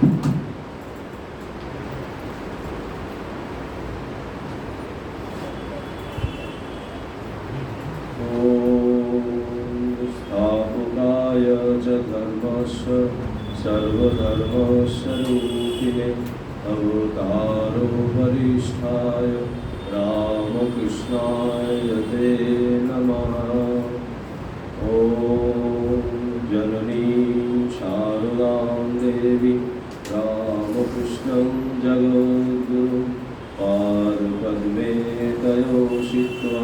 स्थापकाय च धर्मस्य सर्वधर्मस्वरूपिणे अवतारो वरिष्ठाय रामकृष्णाय ते नमः। ॐ जननी शारदां देवी रामकृष्णं जगद्गुरुं पादपद्मे तयोषित्वा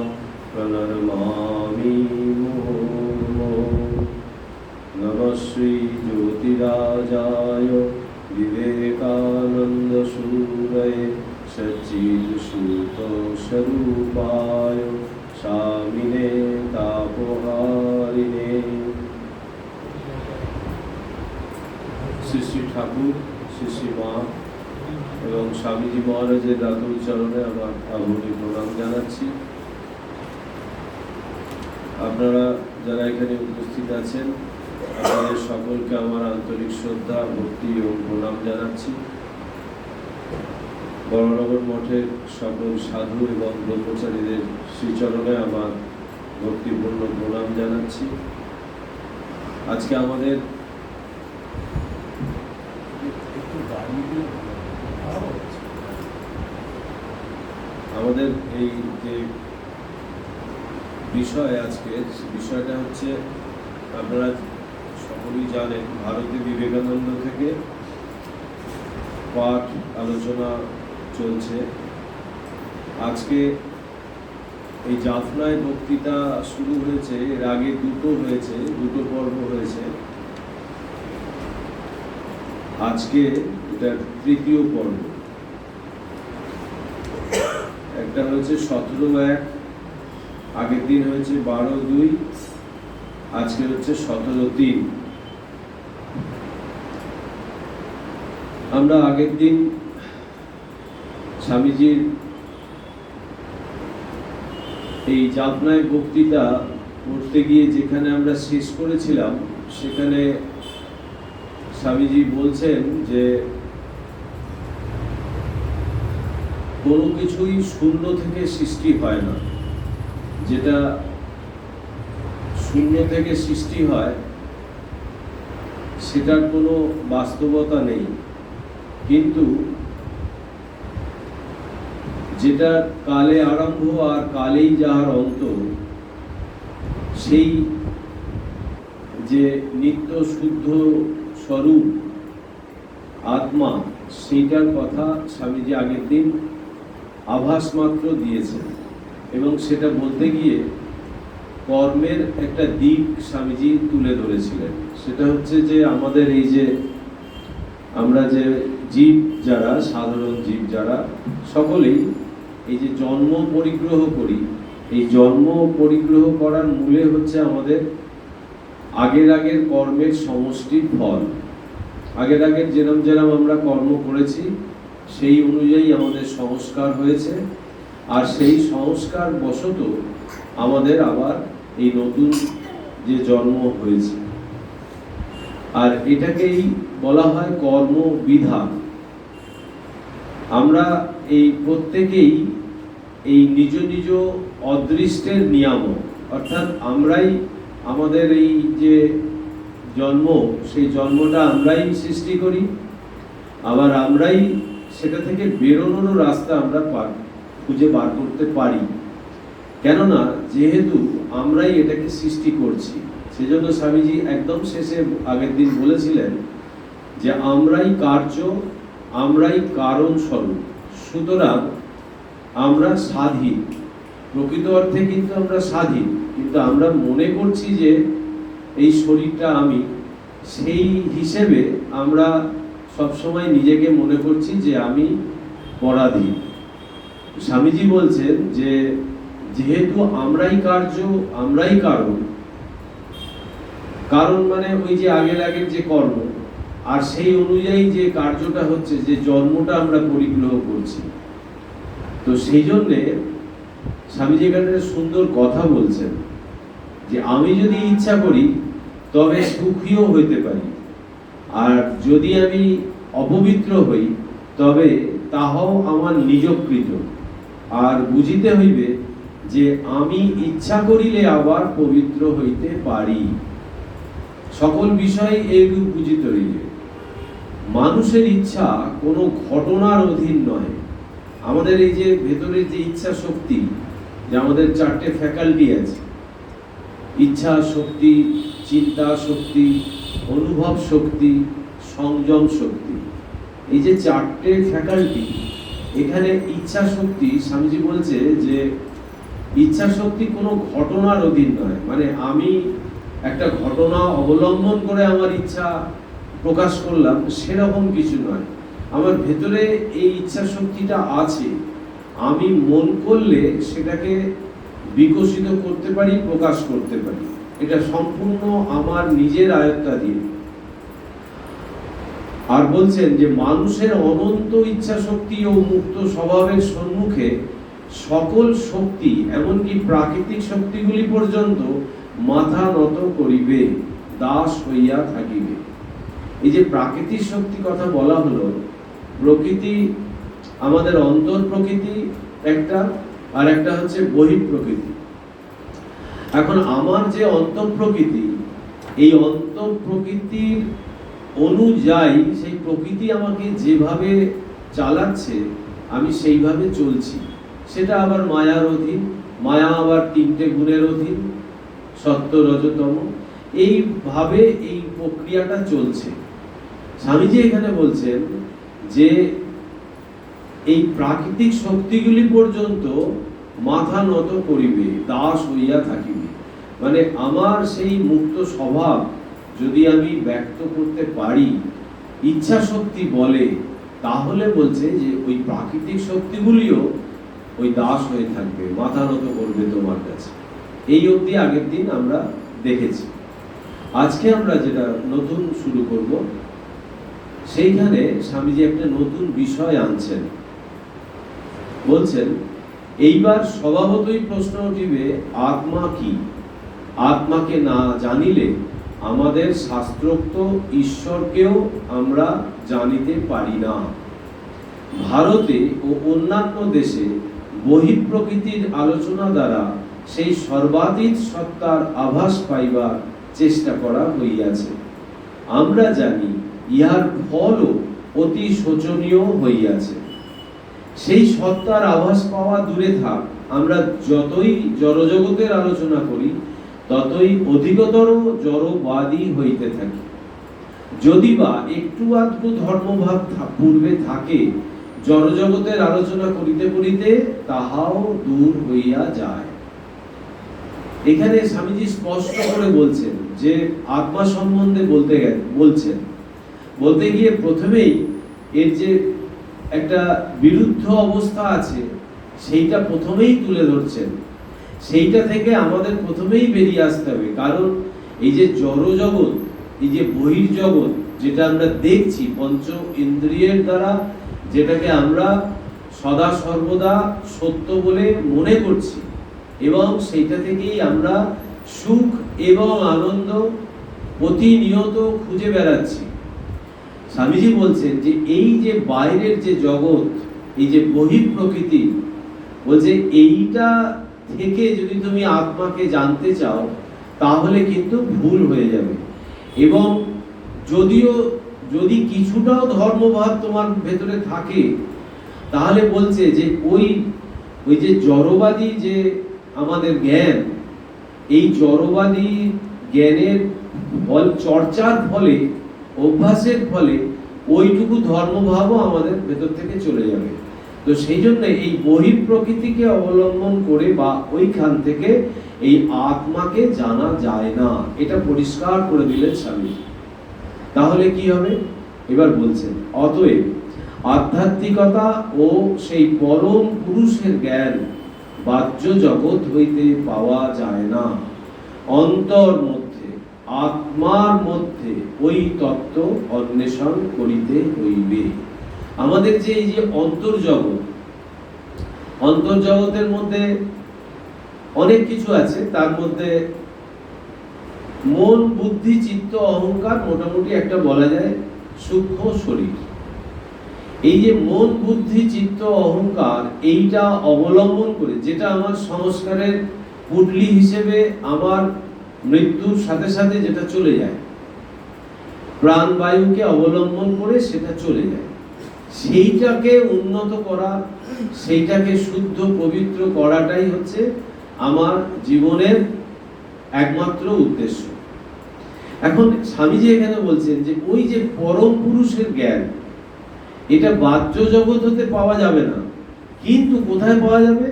प्रणमामि मुहुर्मुहुः। नमः श्री ज्योतिराजाय विवेकानन्दसूरये सच्चित्स्वरूपाय स्वामिने तापहारिणे। শ্রী শ্রী ঠাকুর, শ্রী শ্রী মা এবং স্বামীজি মহারাজের রাতুল চরণে আমার আভূমি প্রণাম জানাচ্ছি। আপনারা যারা এখানে উপস্থিত আছেন, আপনাদের সকলকে আমার আন্তরিক শ্রদ্ধা, ভক্তি ও প্রণাম জানাচ্ছি। বড়নগর মঠের সকল সাধু এবং ব্রহ্মচারীদের শ্রীচরণে আমার ভক্তিপূর্ণ প্রণাম জানাচ্ছি। আজকে আমাদের এই যে বিষয়, আজকের বিষয়টা হচ্ছে, আপনারা সকলেই জানেন, ভারতে বিবেকানন্দ থেকে পাঠ আলোচনা চলছে। আজকে এই জাফনায় বক্তৃতা শুরু হয়েছে, এর আগে দুটো পর্ব হয়েছে। আজকে এটা তৃতীয় পর্ব। একটা হয়েছে 17/1, আগের দিন হয়েছে 12/2, আজকে হচ্ছে 17/3। আমরা আগের দিন স্বামীজির এই জাফনায় বক্তৃতা করতে গিয়ে যেখানে আমরা শেষ করেছিলাম, সেখানে স্বামীজি বলছেন যে কোনো কিছুই শূন্য থেকে সৃষ্টি হয় না। যেটা শূন্য থেকে সৃষ্টি হয় সেটার কোনো বাস্তবতা নেই, কিন্তু যেটা কালে আরম্ভ আর কালেই যাহার অন্ত, সেই যে নিত্য শুদ্ধ স্বরূপ আত্মা, সেইটার কথা স্বামীজি আগের দিন আভাস মাত্র দিয়েছেন। এবং সেটা বলতে গিয়ে কর্মের একটা দিক স্বামীজি তুলে ধরেছিলেন। সেটা হচ্ছে যে আমাদের এই যে আমরা যে জীব যারা, সাধারণ জীব যারা, সকলেই এই যে জন্ম পরিগ্রহ করি, এই জন্ম পরিগ্রহ করার মূলে হচ্ছে আমাদের আগের কর্মের সমষ্টি ফল। আগের যেরম আমরা কর্ম করেছি, সেই অনুযায়ী আমাদের সংস্কার হয়েছে, আর সেই সংস্কার বশত আমাদের আবার এই নতুন যে জন্ম হয়েছে। আর এটাকেই বলা হয় কর্মবিধান। আমরা এই প্রত্যেকেই এই নিজ নিজ অদৃষ্টের নিয়ামক, অর্থাৎ আমরাই আমাদের এই যে জন্ম, সেই জন্মটা আমরাই সৃষ্টি করি, আবার আমরাই সেটা থেকে বেরোনোরও রাস্তা আমরা খুঁজে বার করতে পারি। কেননা যেহেতু আমরাই এটাকে সৃষ্টি করছি, সেজন্য স্বামীজি একদম শেষে আগের দিন বলেছিলেন যে আমরাই কার্য, আমরাই কারণ স্বরূপ। সুতরাং আমরা স্বাধীন, প্রকৃত অর্থে কিন্তু আমরা স্বাধীন, কিন্তু আমরা মনে করছি যে এই শরীরটা আমি, সেই হিসেবে আমরা সবসময় নিজেকে মনে করছি যে আমি পরাধীন। স্বামীজি বলছেন যে যেহেতু আমরাই কার্য, আমরাই কারণ, কারণ মানে ওই যে আগের যে কর্ম, আর সেই অনুযায়ী যে কার্যটা হচ্ছে, যে জন্মটা আমরা পরিগ্রহ করছি। তো সেই জন্যে স্বামীজি এখানে সুন্দর কথা বলছেন যে আমি যদি ইচ্ছা করি তবে সুখীও হইতে পারি, আর যদি আমি অপবিত্র হই, তবে তাহাও আমার নিজকৃত। আর বুঝিতে হইবে যে আমি ইচ্ছা করিলে আবার পবিত্র হইতে পারি। সকল বিষয় এইরূপ বুঝিতে হইবে। মানুষের ইচ্ছা কোনো ঘটনার অধীন নয়। আমাদের এই যে ভেতরের যে ইচ্ছা শক্তি, যে আমাদের 4টে ফ্যাকাল্টি আছে, ইচ্ছা শক্তি, চিন্তা শক্তি, অনুভব শক্তি, সংযম শক্তি, এই যে 4টে ফ্যাকাল্টি, এখানে ইচ্ছা শক্তি, স্বামীজি বলছে যে ইচ্ছা শক্তি কোনো ঘটনার অধীন নয়। মানে আমি একটা ঘটনা অবলম্বন করে আমার ইচ্ছা প্রকাশ করলাম, সেরকম কিছু নয়। আমার ভেতরে এই ইচ্ছা শক্তিটা আছে, আমি মন করলে সেটাকে বিকশিত করতে পারি, প্রকাশ করতে পারি। এটা সম্পূর্ণ আমার নিজের আয়ত্তাধীন। আর বলছেন যে মানুষের অনন্ত ইচ্ছা শক্তি ও মুক্ত স্বভাবের সম্মুখে সকল শক্তি, এমনকি প্রাকৃতিক শক্তিগুলি পর্যন্ত মাথা নত করিবে, দাস হইয়া থাকিবে। এই যে প্রাকৃতিক শক্তি কথা বলা হলো, প্রকৃতি, আমাদের অন্তর প্রকৃতি একটা, আর একটা হচ্ছে বহিঃ প্রকৃতি। এখন আমার যে অন্তর প্রকৃতি, এই অন্তর প্রকৃতির অনুযায়ী সেই প্রকৃতি আমাকে যেভাবে চালাচ্ছে, আমি সেইভাবে চলছি। সেটা আবার মায়ার অধীন। মায়া আবার 3টে গুণের অধীন, সত্য, রজতম। এইভাবে এই প্রক্রিয়াটা চলছে। স্বামীজি এখানে বলছেন যে এই প্রাকৃতিক শক্তিগুলি পর্যন্ত মাথা নত করিবে, দাস হইয়া থাকিবে। মানে আমার সেই মুক্ত স্বভাব যদি আমি ব্যক্ত করতে পারি, ইচ্ছা শক্তি বলে, তাহলে বলছে যে ওই প্রাকৃতিক শক্তিগুলিও ওই দাস হয়ে থাকবে, মাথা নত করবে তোমার কাছে। এই অবধি আগের দিন আমরা দেখেছি। আজকে আমরা যেটা নতুন শুরু করব, সেইখানে স্বামীজি একটা নতুন বিষয় আনছেন। বলছেন, এইবার স্বভাবতই প্রশ্ন উঠিবে, আত্মা কি? আত্মাকে না জানিলে আমাদের শাস্ত্রোক্ত ঈশ্বরকেও আমরা জানিতে পারি না। ভারতে ও অন্যান্য দেশে বহিঃপ্রকৃতির আলোচনা দ্বারা সেই সর্বাতীত সত্তার আভাস পাইবার চেষ্টা করা হইয়াছে। আমরা জানি ইহার ফলও অতি শোচনীয় হইয়াছে। সেই সত্তার আভাস পাওয়া দূরে থাক, আমরা যতই জড়জগতের আলোচনা করি, ততই অধিকতর জড়বাদী হইতে থাকি। যদি বা একটু আধটু ধর্মভাব পূর্বে থাকে, জড়জগতের আলোচনা করিতে করিতে তাহাও দূর হইয়া যায়। এখানে স্বামীজি স্পষ্ট করে বলছেন যে আত্মা সম্বন্ধে বলতে গিয়ে প্রথমেই এর যে একটা বিরুদ্ধ অবস্থা আছে, সেইটা প্রথমেই তুলে ধরছেন। সেইটা থেকে আমাদের প্রথমেই বেরিয়ে আসতে হবে। কারণ এই যে জড় জগৎ, এই যে বহির্জগৎ, যেটা আমরা দেখছি পঞ্চ ইন্দ্রিয়ের দ্বারা, যেটাকে আমরা সদা সর্বদা সত্য বলে মনে করছি, এবং সেইটা থেকেই আমরা সুখ এবং আনন্দ প্রতিনিয়ত খুঁজে বেড়াচ্ছি। স্বামীজি বলছেন যে এই যে বাইরের যে জগৎ, এই যে বহিঃপ্রকৃতি, বলছে এইটা থেকে যদি তুমি আত্মাকে জানতে চাও, তাহলে কিন্তু ভুল হয়ে যাবে। এবং যদি কিছুটাও ধর্মভাব তোমার ভেতরে থাকে, তাহলে বলছে যে ওই যে জড়বাদী যে আমাদের জ্ঞান, এই জড়বাদী জ্ঞানের চর্চার ফলে, অভ্যাসের ফলে ওইটুকু ধর্মভাবও আমাদের ভেতর থেকে চলে যাবে। তো সেই জন্য এই বহিঃপ্রকৃতিকে অবলম্বন করে বা ওইখান থেকে এই আত্মাকে জানা যায় না, এটা পরিষ্কার করে দিলেন স্বামী। তাহলে কি হবে? এবার বলছেন, অতএব আধ্যাত্মিকতা ও সেই পরম পুরুষের জ্ঞান বাহ্য জগৎ হইতে পাওয়া যায় না। অন্তর মধ্যে, আত্মার মধ্যে ওই তত্ত্ব অন্বেষণ করিতে হইবে। আমাদের যে এই যে অন্তর্জগতের মধ্যে অনেক কিছু আছে। তার মধ্যে মন, বুদ্ধি, চিত্ত, অহংকার, মোটামুটি একটা বলা যায় সূক্ষ্ম শরীর। এই যে মন, বুদ্ধি, চিত্ত, অহংকার, এইটা অবলম্বন করে, যেটা আমার সংস্কারের পুটলি হিসেবে আমার মৃত্যুর সাথে সাথে যেটা চলে যায়, প্রাণবায়ুকে অবলম্বন করে সেটা চলে যায়, সেইটাকে উন্নত করা, সেইটাকে শুদ্ধ পবিত্র করাটাই হচ্ছে আমার জীবনের একমাত্র উদ্দেশ্য। এখন স্বামীজি এখানে বলছেন যে ওই যে পরম পুরুষের জ্ঞান, এটা বাহ্য জগৎ হতে পাওয়া যাবে না, কিন্তু কোথায় পাওয়া যাবে?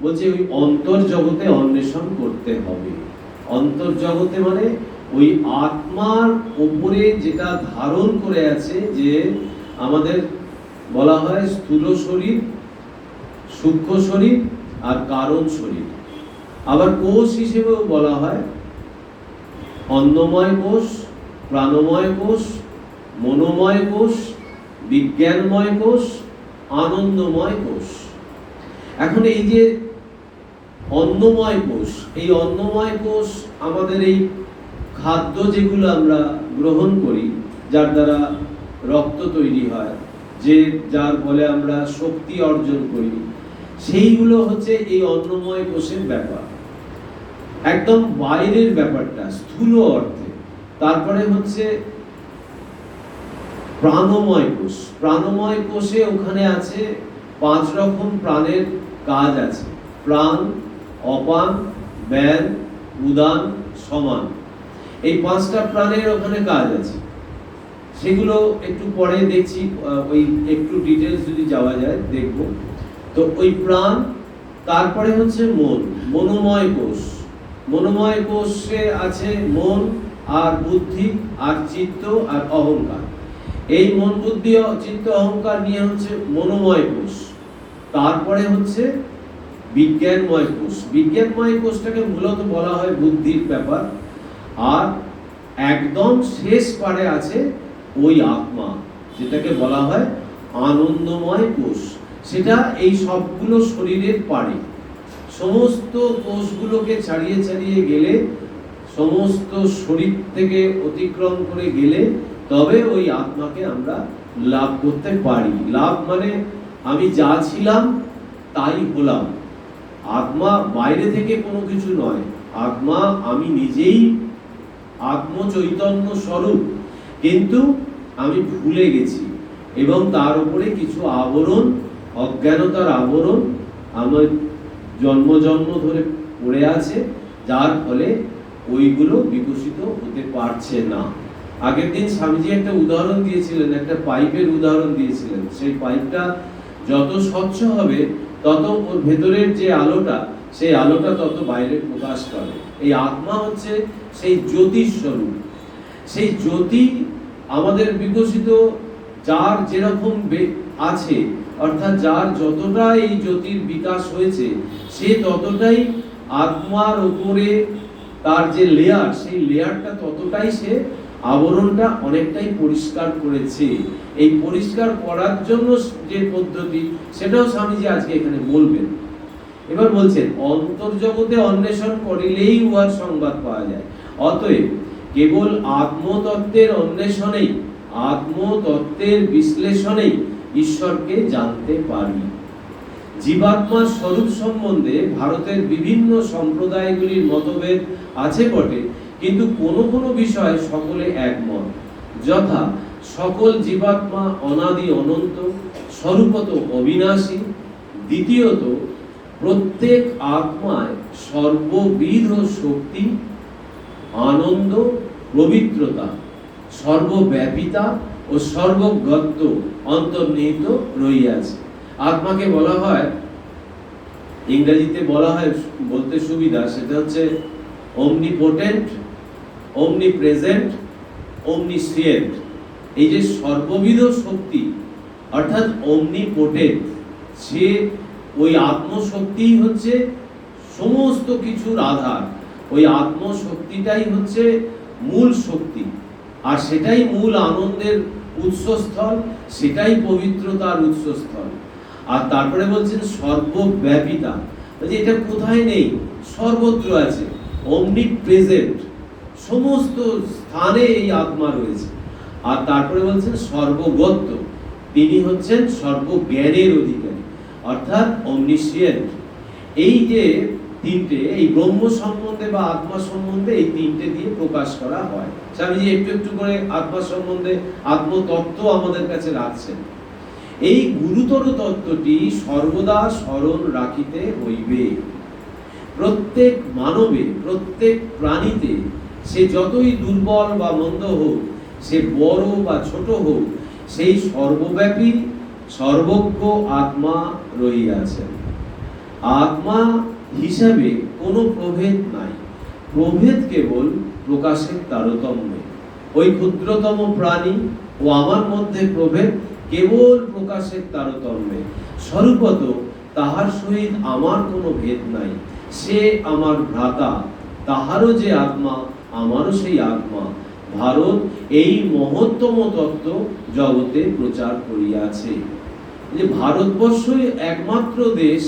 বলছে ওই অন্তর জগতে অন্বেষণ করতে হবে। অন্তর জগতে মানে ওই আত্মার উপরে যেটা ধারণ করে আছে, যে আমাদের বলা হয় স্থূল শরীর, সূক্ষ্ম শরীর আর কারণ শরীর। আবার কোষ হিসেবেও বলা হয় অন্নময় কোষ, প্রাণময় কোষ, মনোময় কোষ, বিজ্ঞানময় কোষ, আনন্দময় কোষ। এখন এই যে অন্নময় কোষ, এই অন্নময় কোষ আমাদের এই খাদ্য যেগুলো আমরা গ্রহণ করি, যার দ্বারা রক্ত তৈরি হয়, যে যার ফলে আমরা শক্তি অর্জন করি, সেইগুলো হচ্ছে এই অন্নময় কোষের ব্যাপার, একদম বাইরের ব্যাপারটা স্থূল অর্থে। তারপরে হচ্ছে প্রাণময় কোষ। প্রাণময় কোষে ওখানে আছে 5 রকম প্রাণের কাজ আছে: প্রাণ, অপান, ব্যান, উদান, সমান। এই 5টা প্রাণের ওখানে কাজ আছে, সেগুলো একটু পরে দেখছি, ওই একটু ডিটেলস যদি যাওয়া যায় দেখব। তো ওই প্রাণ, তারপরে হচ্ছে মন, মনোময় কোষ। মনোময় কোষে আছে মন আর বুদ্ধি আর চিত্ত আর অহংকার। এই মন, বুদ্ধি, চিত্ত, অহংকার নিয়ে হচ্ছে মনোময় কোষ। তারপরে হচ্ছে বিজ্ঞানময় কোষ। বিজ্ঞানময় কোষটাকে মূলত বলা হয় বুদ্ধির ব্যাপার। আর একদম শেষ পারে আছে ওই আত্মা, যেটাকে বলা হয় আনন্দময় কোষ। সেটা এই সবগুলো শরীরের পারে, সমস্ত কোষগুলোকে ছাড়িয়ে ছাড়িয়ে গেলে, সমস্ত শরীর থেকে অতিক্রম করে গেলে তবে ওই আত্মাকে আমরা লাভ করতে পারি। লাভ মানে আমি যা ছিলাম তাই হলাম। আত্মা বাইরে থেকে কোনো কিছু নয়, আত্মা আমি নিজেই আত্ম চৈতন্য স্বরূপ, কিন্তু আমি ভুলে গেছি এবং তার উপরে কিছু আবরণ, অজ্ঞানতার আবরণ আমার জন্ম জন্ম ধরে পড়ে আছে, যার ফলে ওইগুলো বিকশিত হতে পারছে না। আগের দিন স্বামীজি একটা উদাহরণ দিয়েছিলেন, একটা পাইপের উদাহরণ দিয়েছিলেন। সেই পাইপটা যত স্বচ্ছ হবে তত ওর ভেতরের যে আলোটা, সেই আলোটা তত বাইরে প্রকাশ পাবে। এই আত্মা হচ্ছে সেই জ্যোতির স্বরূপ। সেই জ্যোতি আমাদের বিকশিত, যার যেরকম আছে, অর্থাৎ যার যতটা এই জ্যোতির বিকাশ হয়েছে, সে ততটাই আত্মার উপরে তার যে লেয়ার, সেই লেয়ারটা ততটাই সে আবরণটা অনেকটাই পরিষ্কার করেছে। এই পরিষ্কার করার জন্য যে পদ্ধতি, সেটাও স্বামীজি আজকে এখানে বলবেন। এবার বলছেন অন্তর্জগতে অন্বেষণ করিলেই উহার সংবাদ পাওয়া যায়। অতএব কেবল আত্মতত্ত্বের অন্বেষণেই, আত্মতত্ত্বের বিশ্লেষণেই ঈশ্বরকে জানতে পারি। জীবাত্মার স্বরূপ সম্বন্ধে ভারতের বিভিন্ন সম্প্রদায়গুলির মতভেদ আছে বটে, কিন্তু কোনো কোনো বিষয়ে সকলে একমত। যথা সকল জীবাত্মা অনাদি অনন্ত, স্বরূপত অবিনাশী। দ্বিতীয়ত প্রত্যেক আত্মায় সর্ববিধ শক্তি, আনন্দ, পবিত্রতা, সর্বব্যাপিতা ও সর্বগত অন্তর্নিহিত রহিয়াছে। আত্মাকে বলা হয়, ইংরেজিতে বলা হয় বলতে সুবিধা, সেটা হচ্ছে omnipotent, omnipresent, omniscient। এই যে সর্ববিধ শক্তি অর্থাৎ omnipotent, সে ওই আত্মশক্তিই হচ্ছে সমস্ত কিছুর আধার। ওই আত্মশক্তিটাই হচ্ছে মূল শক্তি, আর সেটাই মূল আনন্দের উৎসস্থল, সেটাই পবিত্রতার উৎসস্থল। আর তারপরে বলছেন সর্বব্যাপিতা, যে এটা কোথায় নেই, সর্বত্র আছে, অমনি প্রেজেন্ট, সমস্ত স্থানে এই আত্মা রয়েছে। আর তারপরে বলছেন সর্বগত, তিনি হচ্ছেন সর্বজ্ঞানের অধিকারী, অর্থাৎ অমনিসিয়েন্ট। এই যে তিনটে, এই ব্রহ্ম সম্বন্ধে বা আত্মা সম্বন্ধে এই তিনটে দিয়ে প্রকাশ করা হয়। স্বামীজি একটু একটু করে আত্মা সম্বন্ধে আত্মতত্ত্ব আমাদের কাছে রাখছেন। এই গুরুতর তত্ত্বটি সর্বদা স্মরণ রাখিতে হইবে। প্রত্যেক মানবে, প্রত্যেক প্রাণীতে, সে যতই দুর্বল বা মন্দ হোক, সে বড় বা ছোট হোক, সেই সর্বব্যাপী সর্বজ্ঞ আত্মা রহিয়াছেন। আত্মা হিসাবে কোনো প্রভেদ নাই, প্রভেদ কেবল প্রকাশের তারতম্যে। ওই ক্ষুদ্রতম প্রাণী ও আমার মধ্যে প্রভেদ কেবল প্রকাশের তারতম্যে। স্বরূপত তাহার সহিত আমার কোনো ভেদ নাই। সে আমার ভ্রাতা, তাহারও যে আত্মা, আমারও সেই আত্মা। ভারত এই মহত্তম তত্ত্ব জগতে প্রচার করিয়াছে। যে ভারতবর্ষই একমাত্র দেশ,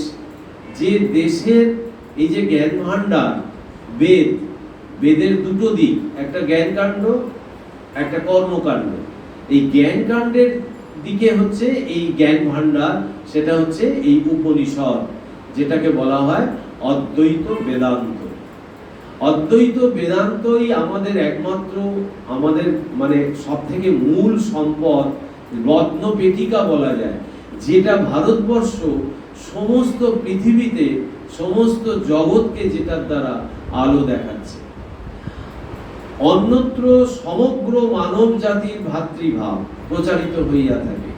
যে দেশের এই যে জ্ঞান ভাণ্ডার, বেদ, বেদের দুটো দিক, একটা জ্ঞান কাণ্ড, একটা কর্মকাণ্ড। এই জ্ঞান কাণ্ডের দিকে হচ্ছে এই জ্ঞান ভাণ্ডার, সেটা হচ্ছে এই উপনিষদ, যেটাকে বলা হয় অদ্বৈত বেদান্ত। অদ্বৈত বেদান্তই আমাদের একমাত্র, আমাদের মানে সব থেকে মূল সম্পদ, রত্ন পেটিকা বলা যায়, যেটা ভারতবর্ষ সমস্ত পৃথিবীতে, সমস্ত জগৎকে যেটার দ্বারা আলো দেখাচ্ছে। অন্যত্র সমগ্র মানব জাতির ভাতৃভাব প্রচারিত হইয়া থাকে,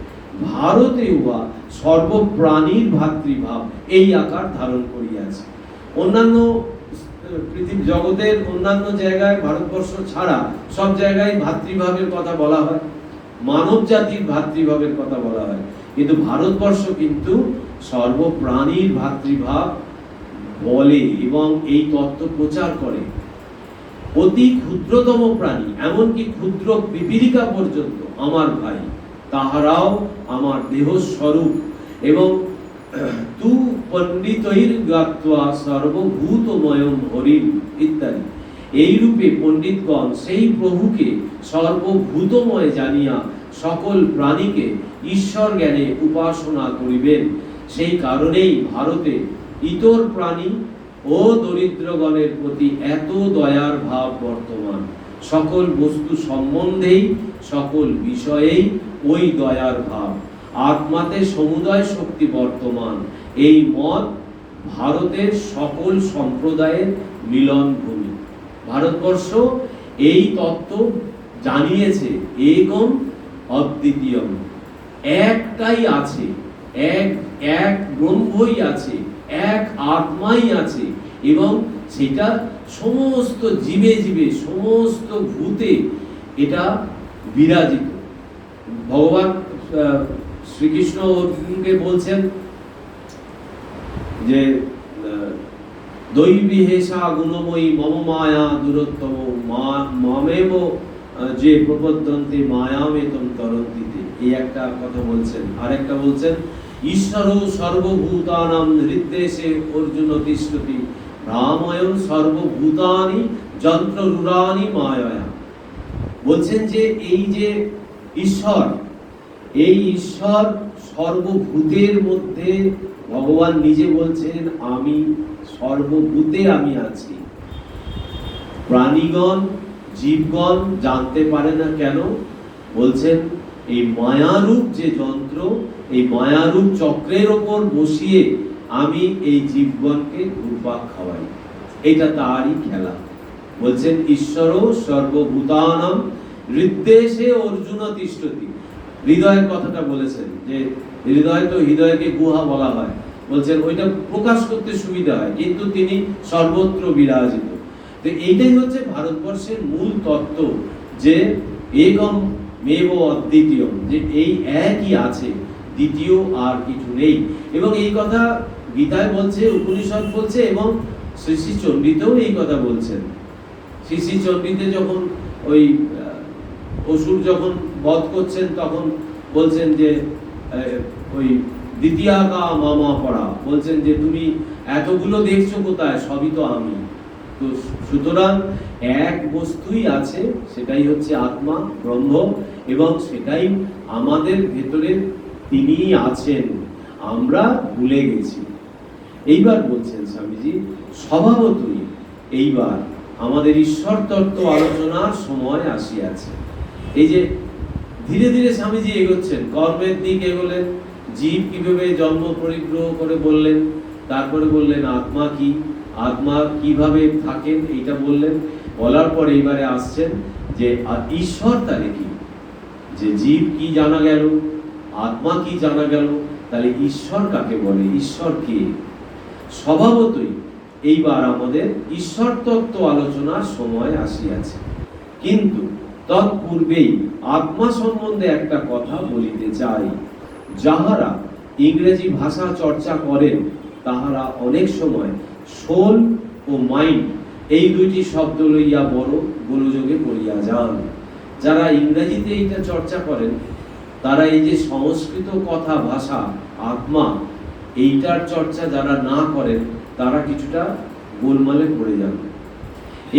ভারতে উহা সর্বপ্রাণীর ভাতৃভাব এই আকার ধারণ করিয়াছে। অন্যান্য পৃথিবী জগতের অন্যান্য জায়গায়, ভারতবর্ষ ছাড়া সব জায়গায় ভাতৃভাবের কথা বলা হয়, মানব জাতির ভাতৃভাবের কথা বলা হয়, কিন্তু ভারতবর্ষ কিন্তু সর্বপ্রাণীর ভাতৃভাব বলে এবং এই তত্ত্ব প্রচার করে। অতি ক্ষুদ্রতম প্রাণী, এমনকি ক্ষুদ্র পিপীলিকা পর্যন্ত আমার ভাই, তাহারাও আমার দেহ স্বরূপ। এবং তু পণ্ডিতৈর জ্ঞাত্বা সর্বভূতময়ম হরিম ইত্যাদি। এই রূপে পণ্ডিতগণ সেই প্রভুকে সর্বভূতময় জানিয়া সকল প্রাণীকে ঈশ্বর জ্ঞানে উপাসনা করিবেন। সেই কারণেই ভারতে ইতর প্রাণী ও দরিদ্রগণের প্রতি এত দয়ার ভাব বর্তমান। সকল বস্তু সম্বন্ধেই, সকল বিষয়েই ওই দয়ার ভাব। আত্মাতে সমুদয় শক্তি বর্তমান। এই মত ভারতের সকল সম্প্রদায়ের মিলন ভূমি। ভারতবর্ষ এই তত্ত্ব জানিয়েছে, একম অদ্বিতীয়ম, একটাই আছে, এক ব্রহ্মই আছে, এক আত্মাই আছে, এবং সেটা সমস্ত জীবে জীবে, সমস্ত ভূতে এটা বিরাজিত। ভগবান শ্রীকৃষ্ণ অর্জুনকে বলছেন যে দৈবী হেষা গুণময়ী মম মায়া দূরত্তম মামেব যে প্রপদ্যন্তে মায়ামেতম তরন্তিতে। এই একটা কথা বলছেন। আর একটা বলছেন ঈশ্বর সর্বভূতানাম হৃদ্দেশে অর্জুন তিষ্ঠতি রামায়ণ সর্বভূতানি যন্ত্ররূঢ়ানি মায়া। বলছেন যে এই যে ঈশ্বর, এই ঈশ্বর সর্বভূতের মধ্যে, ভগবান নিজে বলছেন আমি সর্বভূতে আমি আছি। প্রাণীগণ, জীবগণ জানতে পারে না কেন? বলছেন এই মায়ারূপ যে যন্ত্র, এই মায়ারূপ চক্রের ওপর বসিয়ে আমি এই জীবগণকে ঘুরপাক খাওয়াই, এটা তারই খেলা। বলছেন ঈশ্বর সর্বভূতানাম হৃদ্দেশে অর্জুন তিষ্ঠতি। হৃদয়ের কথাটা বলেছেন যে হৃদয়, তো হৃদয়কে গুহা বলা হয়। বলছেন ওইটা প্রকাশ করতে সুবিধা হয়, কিন্তু তিনি সর্বত্র বিরাজিত। তো এইটাই হচ্ছে ভারতবর্ষের মূল তত্ত্ব, যে একম মেব অদ্বিতীয়, যে এই একই আছে, দ্বিতীয় আর কিছু নেই। এবং এই কথা গীতায় বলছে, উপনিষদ বলছে, এবং শ্রী শ্রী চণ্ডীতেও এই কথা বলছেন। শ্রী শ্রী চণ্ডীতে যখন ওই অসুর যখন বধ করছেন, তখন বলছেন যে ওই দ্বিতীয়াকা মামা পড়া, বলছেন যে তুমি এতগুলো দেখছো কোথায়, সবই তো আমি। তো সুতরাং এক বস্তুই আছে, সেটাই হচ্ছে আত্মা, ব্রহ্ম, এবং সেটাই আমাদের ভেতরে তিনিই আছেন, আমরা ভুলে গেছি। এইবার বলছেন স্বামীজি, স্বভাবতই এইবার আমাদের ঈশ্বর তত্ত্ব আলোচনার সময় আসিয়াছে। এই যে ধীরে ধীরে স্বামীজি এগোচ্ছেন, কর্মের দিক এগোলেন, জীব কিভাবে জন্ম পরিগ্রহ করে বললেন, তারপরে বললেন আত্মা কি, আত্মা কিভাবে থাকেন এইটা বললেন। বলার পর এইবারে আসছেন যে ঈশ্বর তাহলে কি, যে জীব কি জানা গেল, আত্মা কি জানা গেল, তাহলে ঈশ্বর কাকে বলে, ঈশ্বর কে। স্বভাবতই এইবার আমাদের ঈশ্বর তত্ত্ব আলোচনার সময় আসিয়াছে, কিন্তু তৎপূর্বেই আত্মা সম্বন্ধে একটা কথা বলিতে চাই। যাহারা ইংরেজি ভাষা চর্চা করেন তাহারা অনেক সময় সোল ও মাইন্ড এই দুইটি শব্দ লইয়া বড় গোলযোগে পড়িয়া যান। যারা ইংরেজিতে এইটা চর্চা করেন তারা এই যে সংস্কৃত কথা ভাষা আত্মা এইটার চর্চা যারা না করেন তারা কিছুটা গোলমালে পড়ে যান।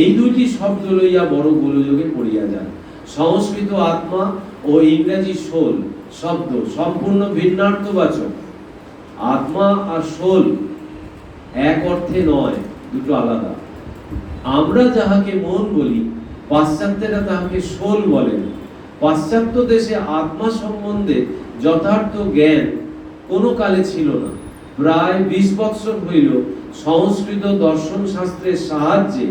এই দুইটি শব্দ লইয়া বড় গোলযোগে পড়িয়া যান। সংস্কৃত আত্মা ও ইংরেজি সোল শব্দ সম্পূর্ণ ভিন্নার্থবাচক। আত্মা আর সোল এক অর্থে নয়, দুটো আলাদা। আমরা যাহাকে মন বলি, পাশ্চাত্যেরা তাহাকে সোল বলেন। পাশ্চাত্য দেশে আত্মা সম্বন্ধে যথার্থ জ্ঞান কোনো কালে ছিল না। প্রায় 20 বৎসর হইল সংস্কৃত দর্শন শাস্ত্রের সাহায্যে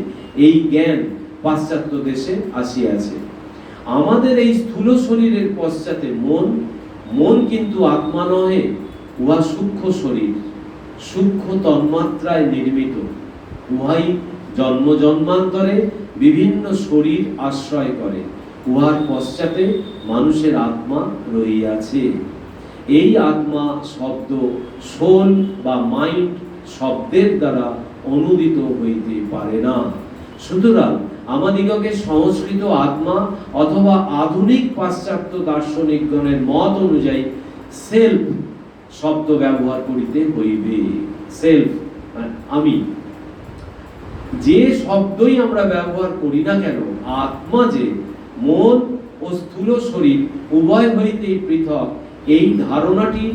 এই জ্ঞান পাশ্চাত্য দেশে আসিয়াছে। আমাদের এই স্থূল শরীরের পশ্চাতে মন, মন কিন্তু আত্মা নহে, উহা সূক্ষ্ম শরীর, সূক্ষ্ম তন্মাত্রায় নির্মিত। উহাই জন্ম জন্মান্তরে বিভিন্ন শরীর আশ্রয় করে। উহার পশ্চাতে মানুষের আত্মা রহিয়াছে। এই আত্মা শব্দ সোল বা মাইন্ড শব্দের দ্বারা অনুদিত হইতে পারে না। সুতরাং আমাদিগকে সংস্কৃত আত্মা অথবা আধুনিক পাশ্চাত্য দার্শনিকগণের মত অনুযায়ী সেলফ শব্দ ব্যবহার করিতে হইবে। সেলফ আমি, যে শব্দই আমরা ব্যবহার করি না কেন, আত্মা যে মন ও স্থূল শরীর উভয় হইতেই পৃথক, এই ধারণাটি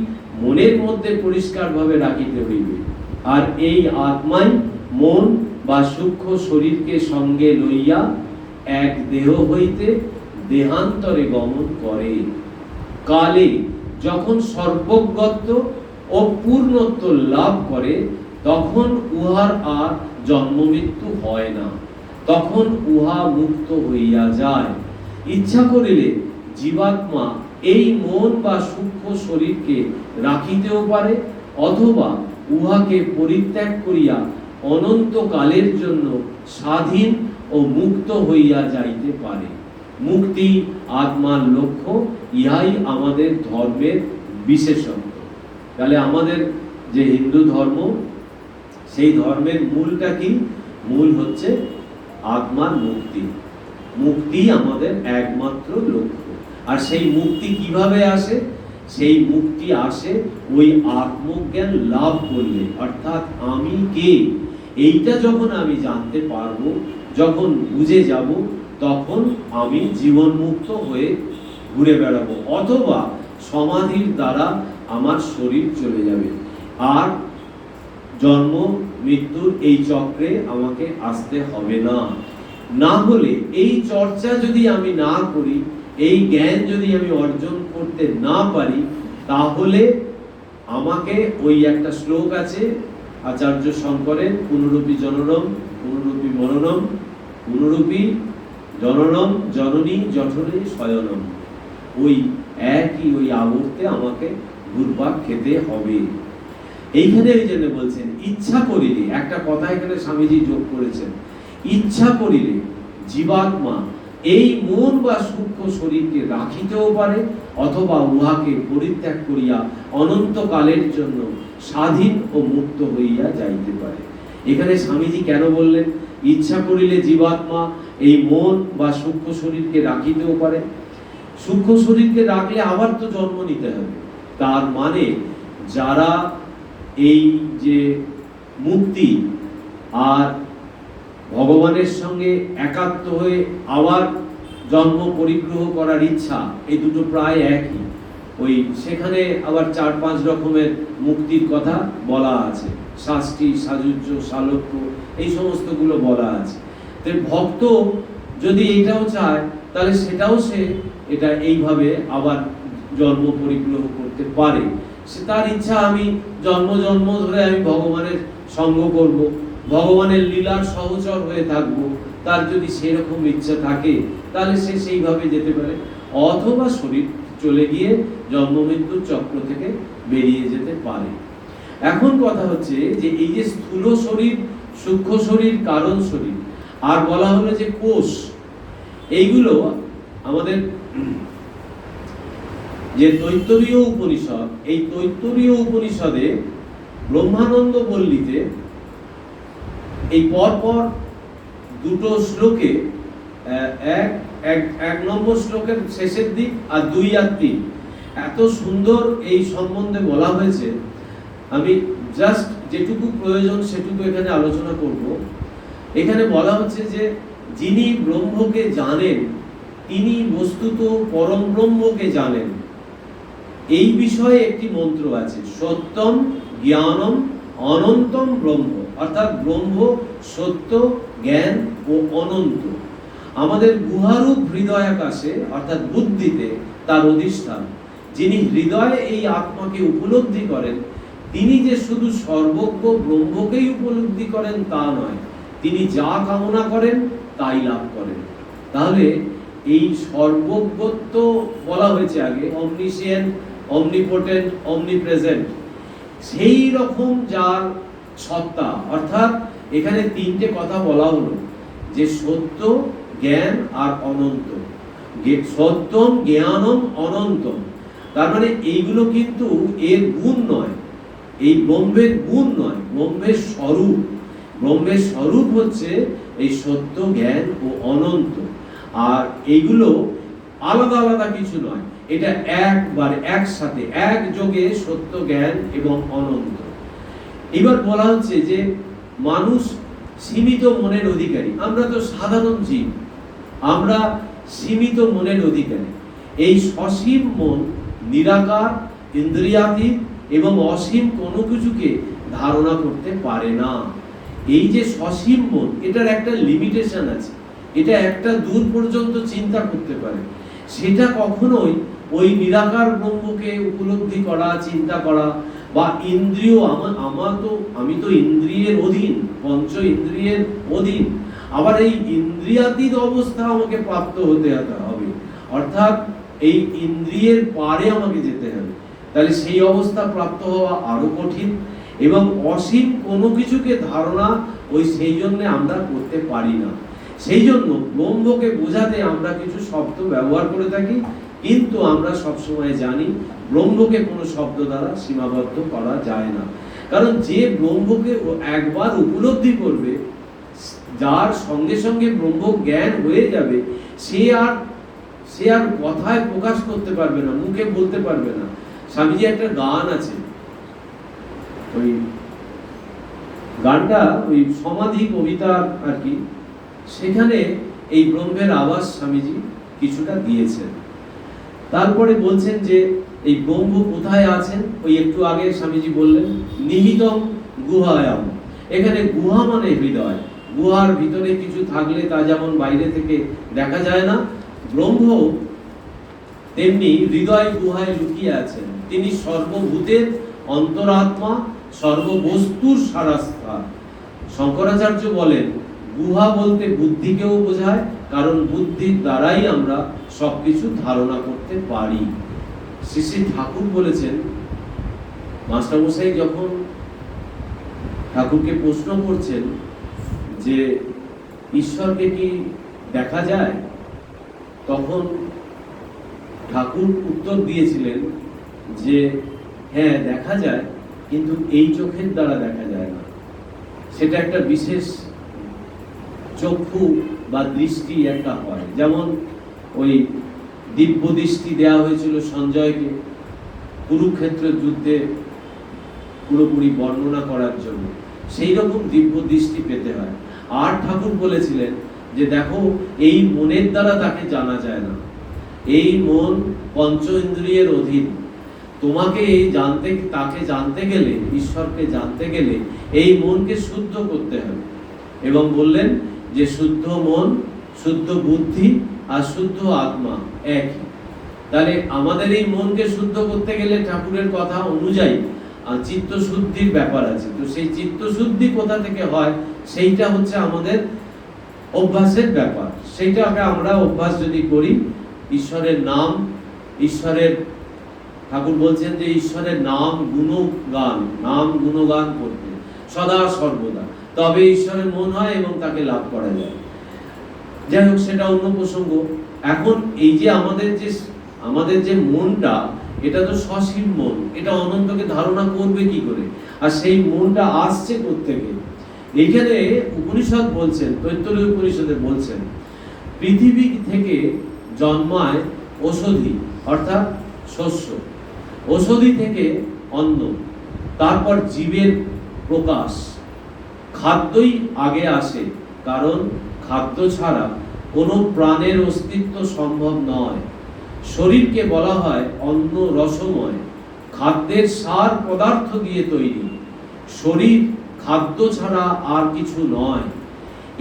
মনের মধ্যে পরিষ্কারভাবে রাখিতে হইবে। আর এই আত্মাই মন বা সূক্ষ্ম শরীরকে সঙ্গে লইয়া এক দেহ হইতে দেহান্তরে গমন করে। কালে যখন সর্বজ্ঞত্ব ও পূর্ণত্ব লাভ করে তখন উহার আর জন্ম মৃত্যু হয় না, তখন উহা মুক্ত হইয়া যায়। ইচ্ছা করিলে জীবাত্মা এই মন বা সূক্ষ্ম শরীরকে রাখিতেও পারে, অথবা উহাকে পরিত্যাগ করিয়া অনন্ত কালের জন্য স্বাধীন ও মুক্ত হইয়া যাইতে পারে। মুক্তি আত্মার লক্ষ্য, ইহাই আমাদের ধর্মের বিশেষত্ব। তাহলে আমাদের যে হিন্দু ধর্ম, সেই ধর্মের মূলটা কি? মূল হচ্ছে আত্মার মুক্তি। মুক্তি আমাদের একমাত্র লক্ষ্য। আর সেই মুক্তি কিভাবে আসে? সেই মুক্তি আসে ওই আত্মজ্ঞান লাভ করলে, অর্থাৎ আমি কে এইটা যখন আমি জানতে পারবো, যখন বুঝে যাব, তখন আমি জীবন মুক্ত হয়ে ঘুরে বেড়াবো, অথবা সমাধির দ্বারা আমার শরীর চলে যাবে, আর জন্ম মৃত্যুর এই চক্রে আমাকে আসতে হবে না। না হলে এই চর্চা যদি আমি না করি, এই জ্ঞান যদি আমি অর্জন করতে না পারি, তাহলে আমাকে ওই একটা শ্লোক আছে আচার্য শঙ্করের, পুনরূপী জননম পুনরূপী মরণম পুনরূপী জননম জননী জঠরে শয়নম, ওই একই ওই আবর্তে আমাকে ঘুরপাক খেতে হবে। এইখানে ওই জন্য বলছেন ইচ্ছা করিলে, একটা কথা এখানে স্বামীজি যোগ করেছেন, ইচ্ছা করিলে জীবাত্মা এই মন বা সূক্ষ্ম শরীরকে রাখিতেও পারে, অথবা উহাকে পরিত্যাগ করিয়া অনন্তকালের জন্য স্বাধীন ও মুক্ত হইয়া যাইতে পারে। এখানে স্বামীজি কেন বললেন ইচ্ছা করিলে জীবাত্মা এই মন বা সূক্ষ্ম শরীরকে রাখিতেও পারে? সূক্ষ্ম শরীরকে রাখলে আবার তো জন্ম নিতে হবে। তার মানে যারা এই যে মুক্তি আর ভগবানের সঙ্গে একাত্ম হয়ে আবার জন্ম পরিগ্রহ করার ইচ্ছা, এই দুটো প্রায় একই। ওই সেখানে আবার 4-5 রকমের মুক্তির কথা বলা আছে, শাস্তি, সাযুজ্য, সালোক্য, এই সমস্তগুলো বলা আছে। তো ভক্ত যদি এটাও চায় তাহলে সেটাও সে এটা এইভাবে আবার জন্ম পরিগ্রহ করতে পারে। সে তার ইচ্ছা, আমি জন্ম জন্ম ধরে আমি ভগবানের সঙ্গ করব, ভগবানের লীলার সহচর হয়ে থাকব, তার যদি সেরকম ইচ্ছা থাকে তাহলে সে সেইভাবে যেতে পারে। অথবা শরীর চলে গিয়ে জন্ম মৃত্যুর চক্র থেকে বেরিয়ে যেতে পারে। এখন কথা হচ্ছে যে এই যে স্থূল শরীর, সূক্ষ্ম শরীর, কারণ শরীর, আর বলা হলো যে কোষ, এইগুলো আমাদের যে তৈত্তরীয় উপনিষদ, এই তৈত্তরীয় উপনিষদে ব্রহ্মানন্দ বল্লীতে এই পরপর দুটো শ্লোকে, এক নম্বর শ্লোকের শেষের দিক আর 2 আর 3 এত সুন্দর এই সম্বন্ধে বলা হয়েছে। আমি জাস্ট যেটুকু প্রয়োজন সেটুকু এখানে আলোচনা করব। এখানে বলা হচ্ছে যে যিনি ব্রহ্মকে জানেন তিনি বস্তুত পরম ব্রহ্মকে জানেন। এই বিষয়ে একটি মন্ত্র আছে, সত্যম জ্ঞানম অনন্তম ব্রহ্ম, অর্থাৎ ব্রহ্ম সত্য, জ্ঞান ও অনন্ত। আমাদের গুহারূপ হৃদয়াকাশে অর্থাৎ বুদ্ধিতে তার অধিষ্ঠান। যিনি হৃদয়ে এই আত্মাকে উপলব্ধি করেন তিনি যে শুধু সর্বজ্ঞ ব্রহ্মকেই উপলব্ধি করেন তা নয়, তিনি যা কামনা করেন তাই লাভ করেন। তাহলে এই সর্বজ্ঞত্ব বলা হয়েছে আগে, অমনিসিয়েন্ট, অমনিপোটেন্ট, অমনিপ্রেজেন্ট, সেই রকম যার সত্তা, অর্থাৎ এখানে 3টে কথা বলা হলো যে সত্য, জ্ঞান আর অনন্ত। সত্যম জ্ঞানম অনন্তম, তার মানে এইগুলো কিন্তু এর গুণ নয়, এই ব্রহ্মের গুণ নয়, ব্রহ্মের স্বরূপ। ব্রহ্মের স্বরূপ হচ্ছে এই সত্য, জ্ঞান ও অনন্ত। আর এইগুলো আলাদা আলাদা কিছু নয়, এটা একবারে একসাথে একযোগে সত্য, জ্ঞান এবং অনন্ত। এবার বলা হচ্ছে যে মানুষ সীমিত মনের অধিকারী। আমরা তো সাধারণ জীব, আমরা সীমিত মনের অধিকারী। এই সসীম মন নিরাকার, ইন্দ্রিয়াতীত এবং অসীম কোনো কিছুকে ধারণা করতে পারে না। এই যে সসীম মন, এটার একটা লিমিটেশন আছে, এটা একটা দূর পর্যন্ত চিন্তা করতে পারে। সেটা কখনোই ওই নিরাকার ব্রহ্মকে উপলব্ধি করা, চিন্তা করা বা ইন্দ্রিয়, আমি তো ইন্দ্রিয়ের অধীন, পঞ্চ ইন্দ্রিয়ের অধীন, আবার এই ইন্দ্রিয়াতীত অবস্থা আমাকে প্রাপ্ত হতে হবে, অর্থাৎ এই ইন্দ্রিয়ের পারে আমাকে যেতে হবে। তাহলে সেই অবস্থা প্রাপ্ত হওয়া আরো কঠিন, এবং অসীম কোনো কিছুকে ধারণা সেই জন্য আমরা করতে পারি না। সেই জন্য ব্রহ্মকে বোঝাতে আমরা কিছু শব্দ ব্যবহার করে থাকি, কিন্তু আমরা সবসময় জানি ব্রহ্মকে কোনো শব্দ দ্বারা সীমাবদ্ধ করা যায় না। কারণ যে ব্রহ্মকে একবার উপলব্ধি করবে, যার সঙ্গে সঙ্গে ব্রহ্ম জ্ঞান হয়ে যাবে, সে আর কথায় প্রকাশ করতে পারবে না, মুখে বলতে পারবে না। স্বামীজি একটা গান আছে, ওই গানটা ওই সমাধি কবিতার আর কি, সেখানে এই ব্রহ্মের আওয়াজ স্বামীজি কিছুটা দিয়েছেন। তারপরে বলছেন যে এই ব্রহ্ম কোথায় আছেন, ওই একটু আগে স্বামীজি বললেন নিহিতম গুহায়াম। এখানে গুহা মানে হৃদয়, গুহার ভিতরে কিছু থাকলে তা যেমন বাইরে থেকে দেখা যায় না, ব্রহ্ম তেমনি হৃদয় গুহায় লুকিয়ে আছেন। তিনি সর্বভূতের অন্তরাত্মা, সর্ববস্তুর সারাস্থান। শঙ্করাচার্য বলেন গুহা বলতে বুদ্ধিকেও বোঝায়, কারণ বুদ্ধির দ্বারাই আমরা সবকিছু ধারণা করতে পারি। শ্রী শ্রী ঠাকুর বলেছেন, মাস্টারমশাই যখন ঠাকুরকে প্রশ্ন করছেন যে ঈশ্বরকে কি দেখা যায়, তখন ঠাকুর উত্তর দিয়েছিলেন যে হ্যাঁ দেখা যায়, কিন্তু এই চোখের দ্বারা দেখা যায় না। সেটা একটা বিশেষ চক্ষু বা দৃষ্টি একটা হয়, যেমন ওই দিব্য দৃষ্টি দেওয়া হয়েছিল সঞ্জয়কে কুরুক্ষেত্রের যুদ্ধে পুরোপুরি বর্ণনা করার জন্য, সেই রকম দিব্য দৃষ্টি পেতে হয়। আর ঠাকুর বলেছিলেন যে দেখো, এই মনের দ্বারা তাকে জানা যায় না, এই মন পঞ্চ ইন্দ্রিয়ের অধীন। তোমাকে তাকে জানতে গেলে, ঈশ্বরকে জানতে গেলে এই মনকে শুদ্ধ করতে হবে। এবং বললেন যে শুদ্ধ মন, শুদ্ধ বুদ্ধি আর শুদ্ধ আত্মা একই। তাহলে আমাদের এই মনকে শুদ্ধ করতে গেলে ঠাকুরের কথা অনুযায়ী চিত্ত শুদ্ধির ব্যাপার আছে। তো সেই চিত্ত শুদ্ধি কোথা থেকে হয়, সেইটা হচ্ছে আমাদের অভ্যাসের ব্যাপার। সেইটাকে আমরা অভ্যাস যদি করি, ঈশ্বরের নাম, ঈশ্বরের, ঠাকুর বলছেন যে ঈশ্বরের নাম গুণগান করতে সদা সর্বদা, তবে ঈশ্বরের মন হয় এবং তাকে লাভ করা যায়। যাই হোক, সেটা অন্য প্রসঙ্গ। এখন এই যে আমাদের যে মনটা, এটা তো সসীম মন, এটা অনন্তকে ধারণা করবে কি করে? আর সেই মনটা আসছে কোত্থেকে? এইখানে উপনিষদ বলছেন, তৈত্তরীয় উপনিষদে বলছেন, পৃথিবী থেকে জন্মায় ঔষধি, অর্থাৎ শস্য, ঔষধি থেকে অন্ন, তারপর জীবের প্রকাশ। খাদ্যই আগে আসে, কারণ খাদ্য ছাড়া কোনো প্রাণের অস্তিত্ব সম্ভব নয়। শরীরকে বলা হয় অন্ন রসময়, খাদ্যের সার পদার্থ দিয়ে তৈরি। শরীর খাদ্য ছাড়া আর কিছু নয়।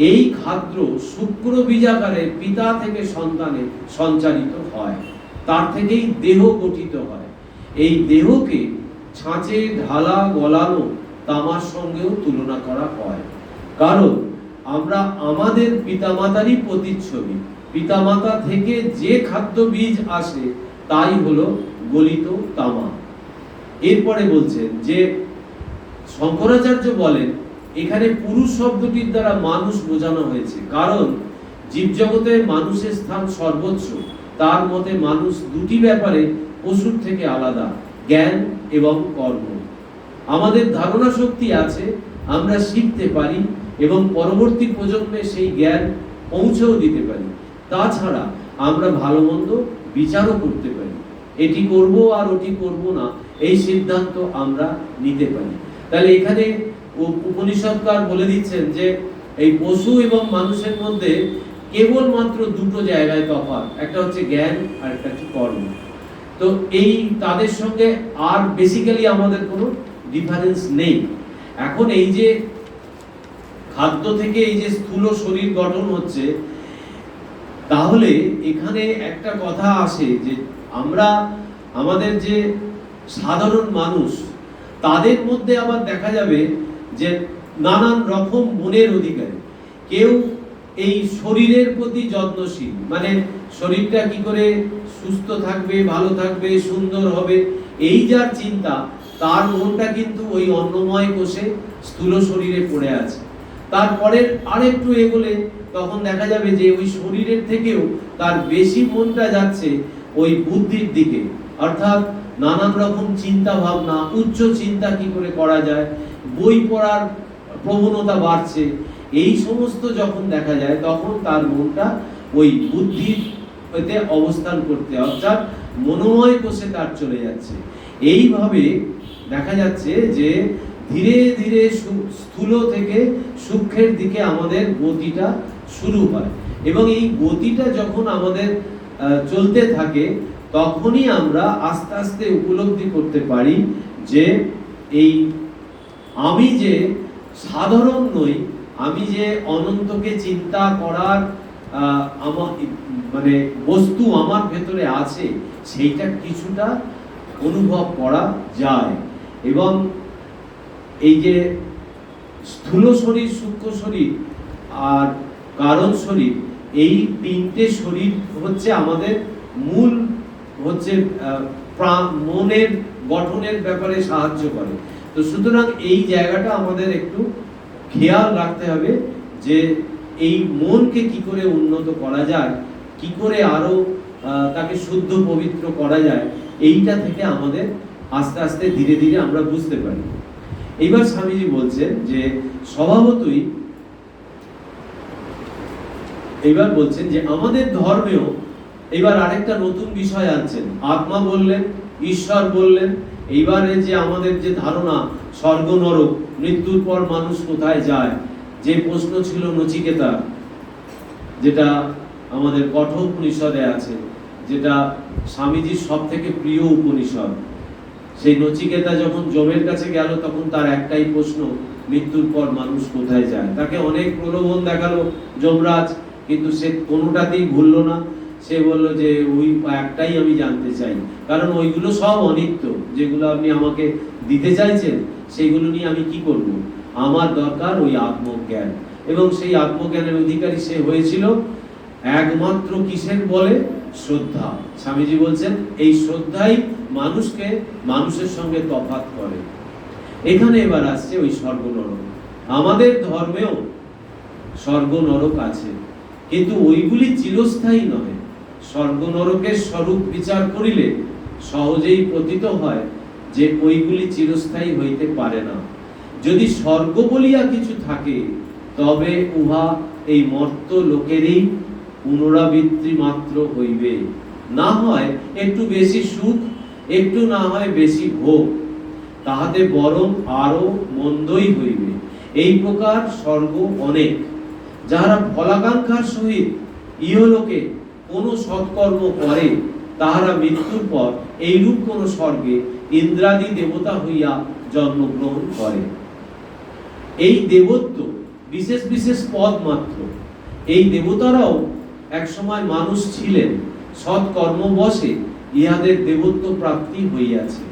এই খাদ্য শুক্র বীজাকারে পিতা থেকে সন্তানে সঞ্চারিত হয়, তার থেকেই দেহ গঠিত হয়। এই দেহকে ছাঁচে ঢালা গলানো তামার সঙ্গেও তুলনা করা হয়, কারণ আমরা আমাদের পিতামাতারই প্রতিচ্ছবি। পিতামাতা থেকে যে খাদ্য বীজ আসে তাই হলো গলিত তামা। এরপরে বলছেন যে শঙ্করাচার্য বলেন, এখানে পুরুষ শব্দটির দ্বারা মানুষ বোঝানো হয়েছে, কারণ জীবজগতে মানুষের স্থান সর্বোচ্চ। তার মতে মানুষ দুটি ব্যাপারে পশুর থেকে আলাদা, জ্ঞান এবং কর্ম। আমাদের ধারণা শক্তি আছে, আমরা শিখতে পারি এবং পরবর্তী প্রজন্মে সেই জ্ঞান পৌঁছেও দিতে পারি। তাছাড়া আমরা ভালো মন্দ বিচারও করতে পারি, এটি করব আর ওটি করব না, এই সিদ্ধান্ত আমরা নিতে পারি। তাহলে এখানে উপনিষদকার বলে দিচ্ছেন যে এই পশু এবং মানুষের মধ্যে কেবলমাত্র দুটো জায়গায় তফাৎ, একটা হচ্ছে জ্ঞান আর একটা হচ্ছে কর্ম। তো এই তাদের সঙ্গে আর বেসিক্যালি আমাদের কোনো ডিফারেন্স নেই। এখন এই যে খাদ্য থেকে এই যে স্থূল শরীর গঠন হচ্ছে, তাহলে এখানে একটা কথা আসে যে আমরা আমাদের যে সাধারণ মানুষ, তাদের মধ্যে আবার দেখা যাবে যে নানান রকম মনের অধিকারী। কেউ এই শরীরের প্রতি যত্নশীল, মানে শরীরটা কি করে সুস্থ থাকবে, ভালো থাকবে, সুন্দর হবে, এই যার চিন্তা, তার মনটা কিন্তু ওই অন্নময় কোষে স্থূল শরীরে পড়ে আছে। তারপরে আরেকটু এগোলে তখন দেখা যাবে যে ওই শরীরের থেকেও তার বেশি মনটা যাচ্ছে ওই বুদ্ধির দিকে, অর্থাৎ নানান রকম চিন্তা ভাবনা, উচ্চ চিন্তা কি করে করা যায়, বই পড়ার প্রবণতা বাড়ছে। এই সমস্ত যখন দেখা যায়, তখন তার মনটা ওই বুদ্ধির হতে অবস্থান করতে, অর্থাৎ মনোময় কোষে তার চলে যাচ্ছে। এইভাবে দেখা যাচ্ছে যে ধীরে ধীরে স্থূল থেকে সূক্ষ্মের দিকে আমাদের গতিটা শুরু হয়, এবং এই গতিটা যখন আমাদের চলতে থাকে, তখনই আমরা আস্তে আস্তে উপলব্ধি করতে পারি যে এই আমি যে সাধারণ নই, আমি যে অনন্তকে চিন্তা করার আমার মানে বস্তু আমার ভেতরে আছে, সেইটা কিছুটা অনুভব করা যায়। এবং এই যে স্থূল শরীর, সূক্ষ্ম শরীর আর কারণ শরীর, এই তিনটে শরীর হচ্ছে আমাদের মূল, হচ্ছে মনের গঠনের ব্যাপারে সাহায্য করে। তো সুতরাং এই জায়গাটা আমাদের একটু খেয়াল রাখতে হবে যে এই মনকে কি করে উন্নত করা যায়, কি করে আরো তাকে শুদ্ধ পবিত্র করা যায়, এইটা থেকে আমাদের আস্তে আস্তে ধীরে ধীরে আমরা বুঝতে পারি। এইবার স্বামীজি বলছেন যে স্বভাবতই, এইবার বলছেন যে আমাদের ধর্মেও এইবার আরেকটা নতুন বিষয় আনছেন। আত্মা বললেন, ঈশ্বর বললেন, এইবারে যে আমাদের যে ধারণা স্বর্গ নরক, মৃত্যুর পর মানুষ কোথায় যায়, যে প্রশ্ন ছিল নচিকেতা, যেটা আমাদের কঠোপনিষদে আছে, যেটা স্বামীজির সব থেকে প্রিয় উপনিষদ, সেই নচিকেতা যখন যমের কাছে গেল তখন তার একটাই প্রশ্ন, মৃত্যুর পর মানুষ কোথায় যায়। তাকে অনেক প্রলোভন দেখালো যমরাজ, কিন্তু সে কোনোটাতেই ভুললো না। সে বললো যে ওই একটাই আমি জানতে চাই, কারণ ওইগুলো সব অনিত্য, যেগুলো আপনি আমাকে দিতে চাইছেন সেইগুলো নিয়ে আমি কি করব, আমার দরকার ওই আত্মজ্ঞান। এবং সেই আত্মজ্ঞানের অধিকারী সে হয়েছিল একমাত্র কিসের বলে? শ্রদ্ধা। স্বামীজি বলছেন এই শ্রদ্ধাই মানুষকে মানুষের সঙ্গে তফাৎ করে। এখানে এবার আসছে ওই স্বর্গ নরক। আমাদের ধর্মেও স্বর্গ নরক আছে, কিন্তু ওইগুলি চিরস্থায়ী নয়। স্বর্গ নরকের স্বরূপ বিচার করিলে সহজেই প্রতীত হয় যে ওইগুলি চিরস্থায়ী হইতে পারে না। যদি স্বর্গ বলিয়া কিছু থাকে তবে উহা এই মর্ত লোকেরই পুনরাবৃত্তি মাত্র হইবে, না হয় একটু বেশি সুখ, একটু না হয় বেশি ভোগ, তাহাতে বরং আরো মন্দই হইবে। এই প্রকার স্বর্গ অনেক। যাহারা ফলাকাঙ্ক্ষার সহিত ইহলোকে কোন সৎকর্ম করে তাহারা মৃত্যুর পর এইরূপ কোন স্বর্গে ইন্দ্রাদি দেবতা হইয়া জন্মগ্রহণ করে। এই দেবত্ব বিশেষ বিশেষ পদ মাত্র। এই দেবতারাও একসময় মানুষ ছিলেন, সৎকর্মবশে ইহাদের দেবত্ব প্রাপ্তি হইয়াছে।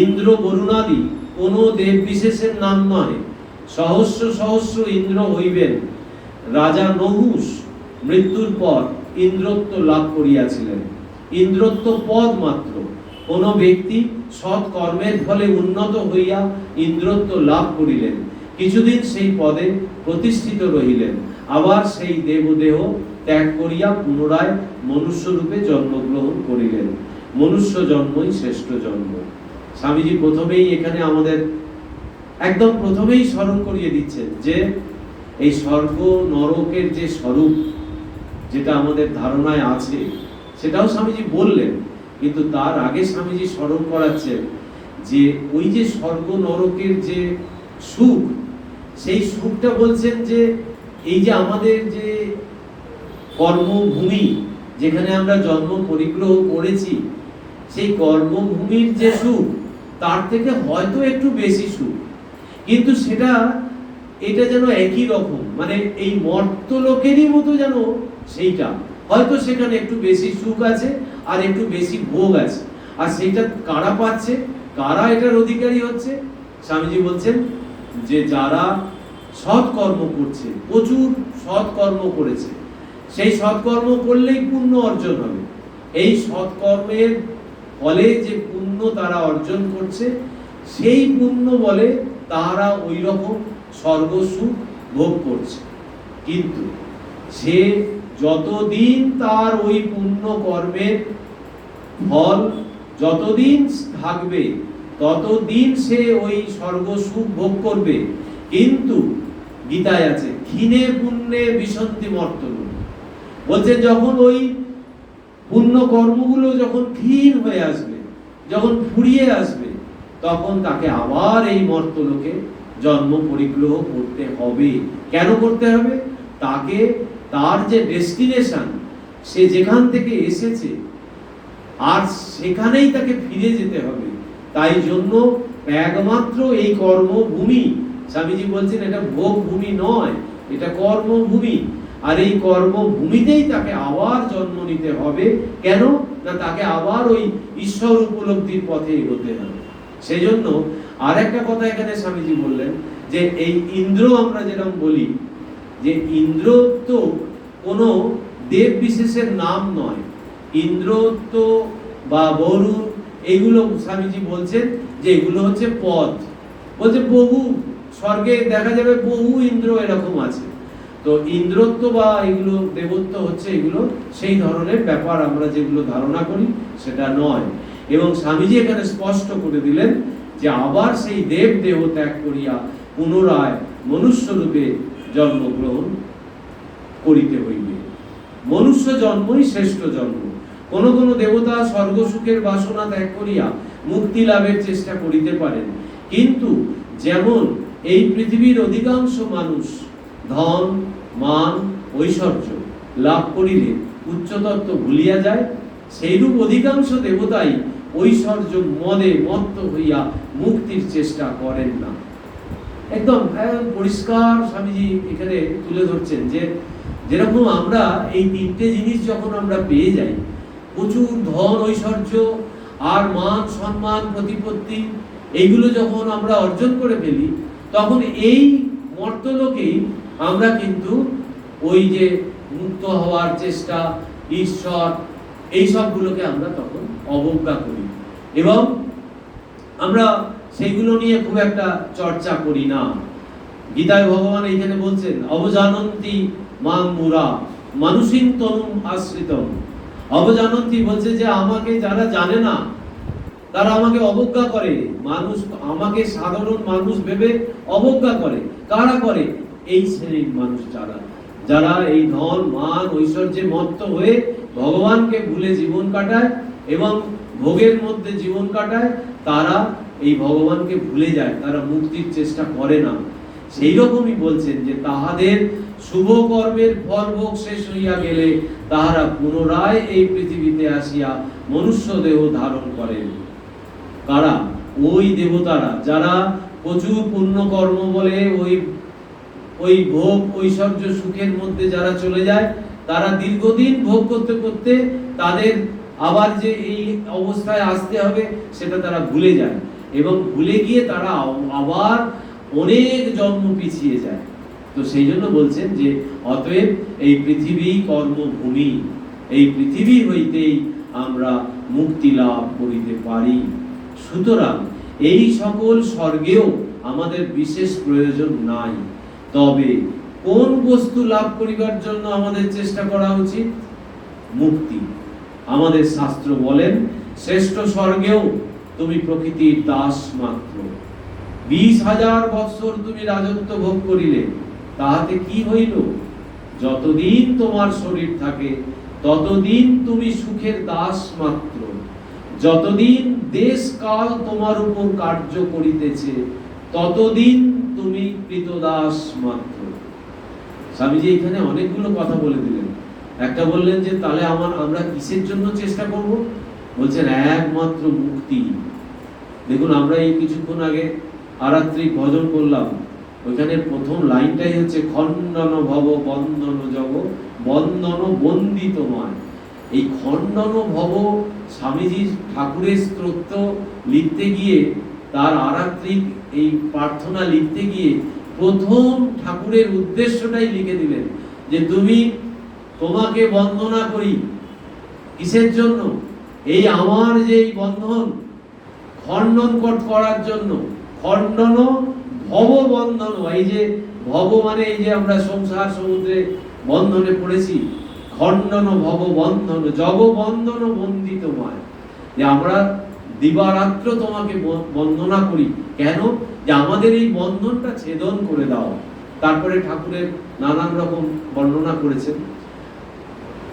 ইন্দ্র বরুণাদি কোন দেব বিশেষের নাম নয়, সহস্র সহস্র ইন্দ্র হইবেন। রাজা নহুষ মৃত্যুর পর ইন্দ্রত্ব লাভ করিয়াছিলেন, ইন্দ্রত্ব পদ মাত্র। কোন ব্যক্তি সৎ কর্মের ফলে উন্নত হইয়া ইন্দ্রত্ব লাভ করিলেন, কিছুদিন সেই পদে প্রতিষ্ঠিত রহিলেন, আবার সেই দেবদেহ ত্যাগ করিয়া পুনরায় মনুষ্য রূপে জন্মগ্রহণ করিলেন। মনুষ্য জন্মই শ্রেষ্ঠ জন্ম। স্বামীজি প্রথমেই এখানে আমাদের একদম প্রথমেই স্মরণ করিয়ে দিচ্ছেন যে এই স্বর্গ নরকের যে স্বরূপ, যেটা আমাদের ধারণায় আছে, সেটাও স্বামীজি বললেন, কিন্তু তার আগে স্বামীজি স্মরণ করাচ্ছেন যে ওই যে স্বর্গ নরকের যে সুখ, সেই সুখটা বলছেন যে এই যে আমাদের যে কর্মভূমি, যেখানে আমরা জন্ম পরিগ্রহ করেছি, সেই কর্মভূমির যে সুখ তার থেকে হয়তো একটু বেশি সুখ, কিন্তু সেটা এটা যেন একই রকম, মানে এই মর্তলোকেরই মতো যেন সেইটা, হয়তো সেখানে একটু বেশি সুখ আছে আর একটু বেশি ভোগ আছে। আর সেইটা কারা পাচ্ছে, কারা এটার অধিকারী হচ্ছে? স্বামীজি বলছেন যে যারা সৎকর্ম করছে, প্রচুর সৎকর্ম করেছে, সেই সৎকর্ম করলেই পুণ্য অর্জন হবে। এই সৎকর্মের ফলে যে পুণ্য তারা অর্জন করছে, সেই পুণ্য বলে তারা ওই রকম স্বর্গ সুখ ভোগ করছে। কিন্তু সে যতদিন তার ওই পুণ্য কর্মের ফল যতদিন থাকবে ততদিন সে ওই স্বর্গ সুখ ভোগ করবে। কিন্তু গীতায় আছে ক্ষীণে পুণ্যে বিসন্তি মর্তলোক, বলছে যখন ওই পুণ্য কর্মগুলো যখন ক্ষীণ হয়ে আসবে, যখন ফুরিয়ে আসবে, তখন তাকে আবার এই মর্তলোকে জন্ম পরিগ্রহ করতে হবে। কেন করতে হবে? তাকে তার যে ডেস্টিনেশন, সে যেখান থেকে এসেছে আর সেখানেই তাকে ফিরে যেতে হবে। তাই জন্য একমাত্র এই কর্মভূমি, স্বামীজি বলছেন এটা ভোগ ভূমি নয়, এটা কর্মভূমি। আর এই কর্মভূমিতেই তাকে আবার জন্ম নিতে হবে। কেন না, তাকে আবার ওই ঈশ্বর উপলব্ধির পথে এগোতে হবে। সেজন্য আর একটা কথা এখানে স্বামীজি বললেন যে এই ইন্দ্র, আমরা যেরকম বলি যে ইন্দ্র তো কোনো দেব বিশেষের নাম নয়, ইন্দ্রত্ব বা বরুণ, এগুলো স্বামীজি বলছেন যে এগুলো হচ্ছে পদ। বলছে বহু স্বর্গে দেখা যাবে বহু ইন্দ্র এরকম আছে। তো ইন্দ্রত্ব বা এগুলো দেবত্ব হচ্ছে এগুলো সেই ধরনের ব্যাপার আমরা যেগুলো ধারণা করি সেটা নয়। এবং স্বামীজি এখানে স্পষ্ট করে দিলেন যে আবার সেই দেব দেহ ত্যাগ করিয়া পুনরায় মনুষ্য রূপে জন্মগ্রহণ করিতে হইবে। মনুষ্য জন্মই শ্রেষ্ঠ জন্ম। কোন কোন দেবতা স্বর্গ সুখের বাসনা ত্যাগ করিয়া মুক্তি লাভের চেষ্টা করিতে পারেন, কিন্তু যেমন এই পৃথিবীর অধিকাংশ মানুষ ধন মান ঐশ্বর্য লাভ করিলে উচ্চতত্ত্ব ভুলিয়া যায়, সেইরূপ অধিকাংশ দেবতাই ঐশ্বর্য মদে মত্ত হইয়া মুক্তির চেষ্টা করেন না। একদম পরিষ্কার স্বামীজি এখানে তুলে ধরছেন যে যেরকম আমরা এই তিনটে জিনিস যখন আমরা পেয়ে যাই, প্রচুর ধন ঐশ্বর্য আর মান সম্মান প্রতিপত্তি, এইগুলো যখন আমরা অর্জন করে ফেলি, তখন এই মর্তলোকেই আমরা কিন্তু ওই যে মুক্ত হওয়ার চেষ্টা, ঈশ্বর, এই সবগুলোকে আমরা তখন অবজ্ঞা করি এবং আমরা সেইগুলো নিয়ে খুব একটা চর্চা করি না। গীতায় ভগবান এইখানে বলছেন, অবজানন্তি মাং মুরা মানুষিং তনুম আশ্রিতম। অবজানন্তি বলছে যে আমাকে যারা জানে না তারা আমাকে অবজ্ঞা করে, মানুষ আমাকে সাধারণ মানুষ ভেবে অবজ্ঞা করে। কারা করে? এই শ্রেণীর মানুষ যারা যারা এই ধন মান ঐশ্বর্যে মত্ত হয়ে ভগবানকে ভুলে জীবন কাটায় এবং ভোগের মধ্যে জীবন কাটায়, তারা এই ভগবানকে ভুলে যায়, তারা মুক্তির চেষ্টা করে না। সেই রকমই বলছেন যে তাহাদের শুভ কর্মের ফল ভোগ শেষ হইয়া গেলে তাহারা পুনরায় এই পৃথিবীতে আসিয়া মনুষ্য দেহ ধারণ করেন। কারা? ওই দেবতারা যারা প্রচুর পুণ্য কর্ম বলে ওই ভোগ ঐশ্বর্য সুখের মধ্যে যারা চলে যায়, তারা দীর্ঘদিন ভোগ করতে করতে তাদের আবার যে এই অবস্থায় আসতে হবে সেটা তারা ভুলে যায় এবং ভুলে গিয়ে তারা আবার অনেক জন্ম পিছিয়ে যায়। তো সেই জন্য বলছেন যে অতএব এই পৃথিবী কর্মভূমি, এই পৃথিবী হইতেই আমরা মুক্তি লাভ করিতে পারি। সুতরাং এই সকল স্বর্গেও আমাদের বিশেষ প্রয়োজন নাই। তবে কোন বস্তু লাভ করিবার জন্য আমাদের চেষ্টা করা উচিত? মুক্তি। আমাদের শাস্ত্র বলেন, শ্রেষ্ঠ স্বর্গেও তুমি প্রকৃতির দাস মাত্র। 20,000 বৎসর তুমি রাজত্ব ভোগ করিলে তাহাতে কি হইল? যতদিন তোমার শরীর থাকে ততদিন তুমি সুখের দাস মাত্র। যতদিন দেশ কাল তোমার উপর কার্য করিতেছে ততদিন তুমি কৃতদাস মাত্র। স্বামীজি এখানে অনেকগুলো কথা বলে দিলেন। একটা বললেন যে তাহলে আমরা কিসের জন্য চেষ্টা করব? বলছেন একমাত্র মুক্তি। দেখুন, আমরা এই কিছুক্ষণ আগে আরাত্রিক ভজন করলাম, ওইখানে প্রথম লাইনটাই হচ্ছে খণ্ডন ভব বন্ধন জগ বন্ধন বন্দিতময়। এই খণ্ডন ভব স্বামীজি ঠাকুরের স্তোত্র লিখতে গিয়ে, তার আরাত্রিক এই প্রার্থনা লিখতে গিয়ে প্রথম ঠাকুরের উদ্দেশ্যটাই লিখে দিলেন যে তোমাকে বন্দনা করি। কিসের জন্য? এই আমার যে বন্ধন খণ্ডন করার জন্য। খণ্ডন ভব বন্ধন, এই যে ভব মানে এই যে আমরা সংসার সমুদ্রে বন্ধনে পড়েছি, খণ্ডন ভব বন্ধন জগ বন্ধন বন্দিতময়। যে আমরা দিবারাত্র তোমাকে বন্দনা করি। কেন? যে আমাদের এই বন্ধনটা ছেদন করে দাও। তারপরে ঠাকুরের নানান রকম বর্ণনা করেছেন।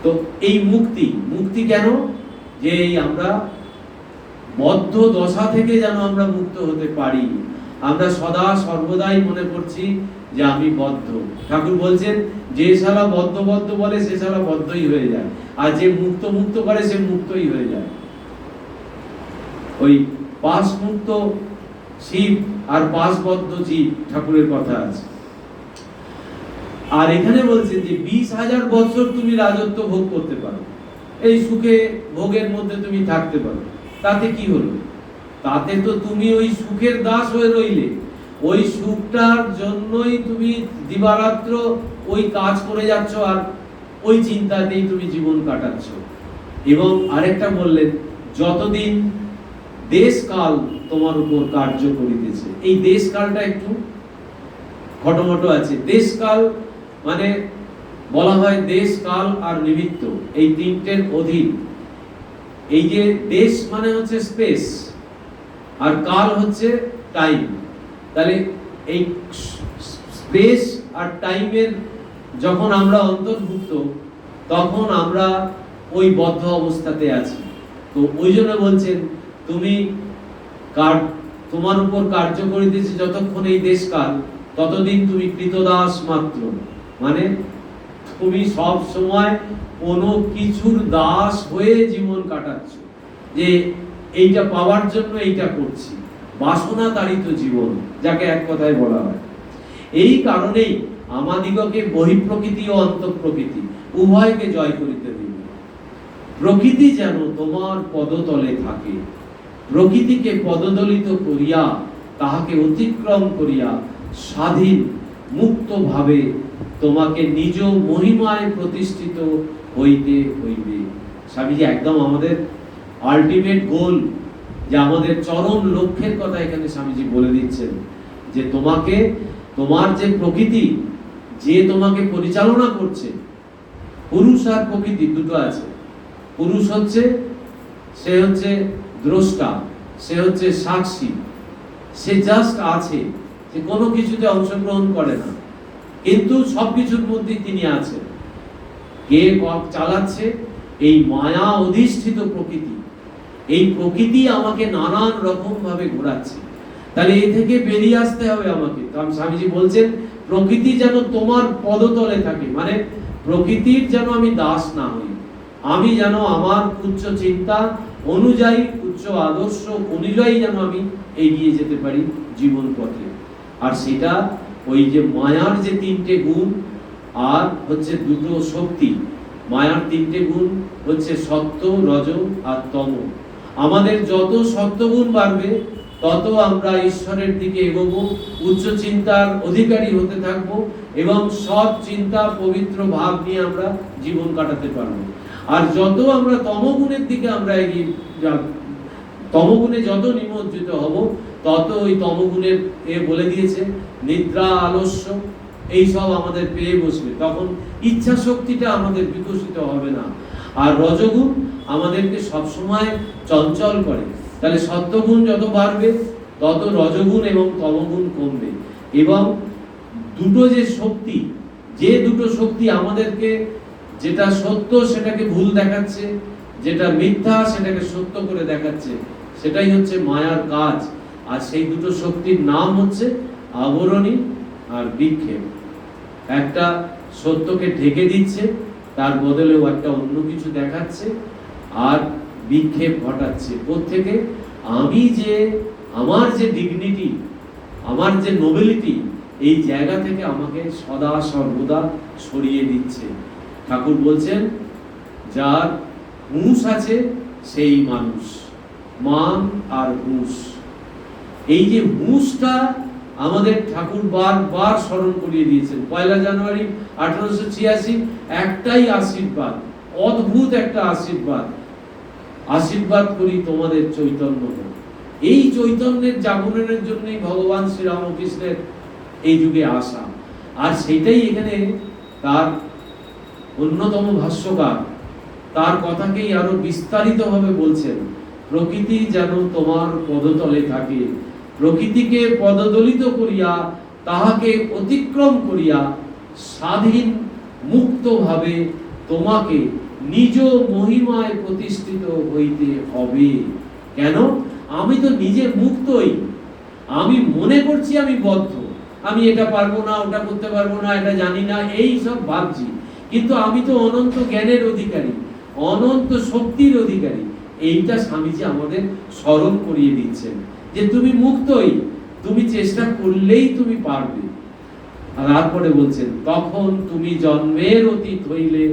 তো এই মুক্তি কেন? যে আমরা বদ্ধ দশা থেকে যেন আমরা মুক্ত হতে পারি। আমরা সদা সর্বদাই মনে করছি যে আমি বদ্ধ। ঠাকুর বলছেন, যে শালা বদ্ধ বলে সে শালা বদ্ধই হয়ে যায়, আর যে মুক্ত করে সে মুক্তই হয়ে যায়। ওই পাশ মুক্ত শিব আর পাশবদ্ধ জীব, ঠাকুরের কথা আছে। আর এখানে বলছেন যে 20,000 বছর তুমি রাজত্ব ভোগ করতে পারো, এই সুখে ভোগের মধ্যে তুমি থাকতে পারো। তাতে কি হলো? তাতে তো তুমি ওই সুখের দাস হয়ে রইলে। ওই সুখটার জন্যই তুমি দিবারাত্র ওই কাজ করে যাচ্ছ আর ওই চিন্তাতেই তুমি জীবন কাটাচ্ছ। এবং আরেকটা বললেন, যতদিন দেশকাল তোমার উপর কার্য করিতেছে। এই দেশকালটা একটু খটোমটো আছে। দেশকাল মানে বলা হয় দেশ, কাল আর নিমিত্ত, এই তিনটের অধীন। এই যে দেশ মানে হচ্ছে স্পেস আর কাল হচ্ছে টাইম। তাহলে এই স্পেস আর টাইমের যখন আমরা অন্তর্ভুক্ত, তখন আমরা ওই বদ্ধ অবস্থাতে আছি। তো ওই জন্য বলছেন তোমার উপর কার্য করিতেছে যতক্ষণ এই দেশকাল, ততদিন তুমি কৃতদাস মাত্র, মানে তুমি সব সময় কোনো কিছুর দাস হয়ে জীবন কাটাচ্ছ, যে এইটা পাওয়ার জন্য এইটা করছি, বাসনা তাড়িত জীবন, যাকে এক কথায় বলা হয়। এই কারণেই আমাদিগকে বহিঃপ্রকৃতি ও অন্তঃপ্রকৃতি উভয়কে জয় করিতে হইবে। প্রকৃতি যেন তোমার পদতলে থাকে, প্রকৃতিকে পদদলিত করিয়া তাহাকে অতিক্রম করিয়া স্বাধীন মুক্ত ভাবে তোমাকে নিজ মহিমায় প্রতিষ্ঠিত হইতে হইবে। স্বামীজি একদম আমাদের আলটিমেট গোল, যে আমাদের চরম লক্ষ্যের কথা এখানে স্বামীজি বলে দিচ্ছেন, যে তোমাকে, তোমার যে প্রকৃতি, যে তোমাকে পরিচালনা করছে, পুরুষ আর প্রকৃতি দুটো আছে। পুরুষ হচ্ছে, সে হচ্ছে দ্রষ্টা, সে হচ্ছে সাক্ষী, সে জাস্ট আছে, সে কোনো কিছুতে অংশগ্রহণ করে না, কিন্তু সবকিছুর মধ্যে তিনি আছেন। কে চালাচ্ছে? এই মায়া অধিষ্ঠিত প্রকৃতি। এই প্রকৃতি আমাকে নানান রকম ভাবে ঘোরাচ্ছে। তাহলে এই থেকে বেরিয়ে আসতে হবে আমাকে। কারণ স্বামীজি বলছেন প্রকৃতি যেন তোমার পদতলে থাকে, মানে প্রকৃতির যেন আমি দাস না হই, আমি যেন আমার উচ্চ চিন্তা অনুযায়ী, উচ্চ আদর্শ অনুযায়ী যেন আমি এগিয়ে যেতে পারি জীবন পথে। আর সেটা ওই যে মায়ার যে তিনটে গুণ আর হচ্ছে দুটো শক্তি, মায়ার তিনটে গুণ হচ্ছে সত্য, রজ আর তম। আমাদের যত সত্যগুণ বাড়বে তত আমরা ঈশ্বরের দিকে এগোবো, উচ্চ চিন্তার অধিকারী হতে থাকবো এবং সৎ চিন্তা, পবিত্র ভাব নিয়ে আমরা জীবন কাটাতে পারবো। আর যত আমরা তমগুণের দিকে আমরা এগিয়ে যাব, তমগুণে যত নিমজ্জিত হব, তত ওই তমগুণের বলে দিয়েছে নিদ্রা, আলস্য, এই সব আমাদের পেয়ে বসবে। তখন ইচ্ছা শক্তিটা আমাদের বিকশিত হবে না। আর রজগুণ আমাদেরকে সবসময় চঞ্চল করে। তাহলে সত্যগুণ যত বাড়বে তত রজগুণ এবং তমগুণ কমবে। এবং দুটো যে শক্তি, যে দুটো শক্তি আমাদেরকে যেটা সত্য সেটাকে ভুল দেখাচ্ছে, যেটা মিথ্যা সেটাকে সত্য করে দেখাচ্ছে, সেটাই হচ্ছে মায়ার কাজ। আর সেই দুটো শক্তির নাম হচ্ছে আবরণী আর বিক্ষেপ। একটা সত্যকে ঢেকে দিচ্ছে, তার বদলেও একটা অন্য কিছু দেখাচ্ছে, আর বিক্ষেপ ঘটাচ্ছে। প্রত্যেকে আমি যে, আমার যে ডিগনিটি, আমার যে নোবেলিটি, এই জায়গা থেকে আমাকে সদা সর্বদা সরিয়ে দিচ্ছে। ঠাকুর বলছেন যার হুঁশ আছে সেই মানুষ, মান আর হুঁশ। এই যে হুঁশটা আমাদের ঠাকুর বারবার স্মরণ করিয়ে দিয়েছেন। 1 জানুয়ারি 1886 একটাই আশীর্বাদ, অদ্ভুত একটা আশীর্বাদ, আশীর্বাদ করি তোমাদের চৈতন্য হোক। এই চৈতন্যের জাগরণের জন্যই ভগবান শ্রীরামকৃষ্ণের এই যুগে আসা। আর সেটাই এখানে তার অন্যতম ভাষ্যকার তার কথাকেই আরো বিস্তারিত ভাবে বলছেন। প্রকৃতি যেন তোমার পদতলে থাকে, প্রকৃতিকে পদদলিত করিয়া তাহাকে অতিক্রম করিয়া স্বাধীন মুক্ত ভাবে তোমাকে নিজ মহিমায় প্রতিষ্ঠিত হইতে হবে। কেন? আমি তো নিজে মুক্তই, আমি মনে করছি আমি বদ্ধ, আমি এটা পারবো না, ওটা করতে পারবো না, এটা জানি না, এই সব ভাবছি, কিন্তু আমি তো অনন্ত জ্ঞানের অধিকারী, অনন্ত শক্তির অধিকারী। এইটা স্বামীজি আমাদের স্মরণ করিয়ে দিচ্ছেন যে তুমি মুক্তই, তুমি চেষ্টা করলেই তুমি পারবে। আর তারপরে বলছেন তখন তুমি জন্মের অতীত হইলে,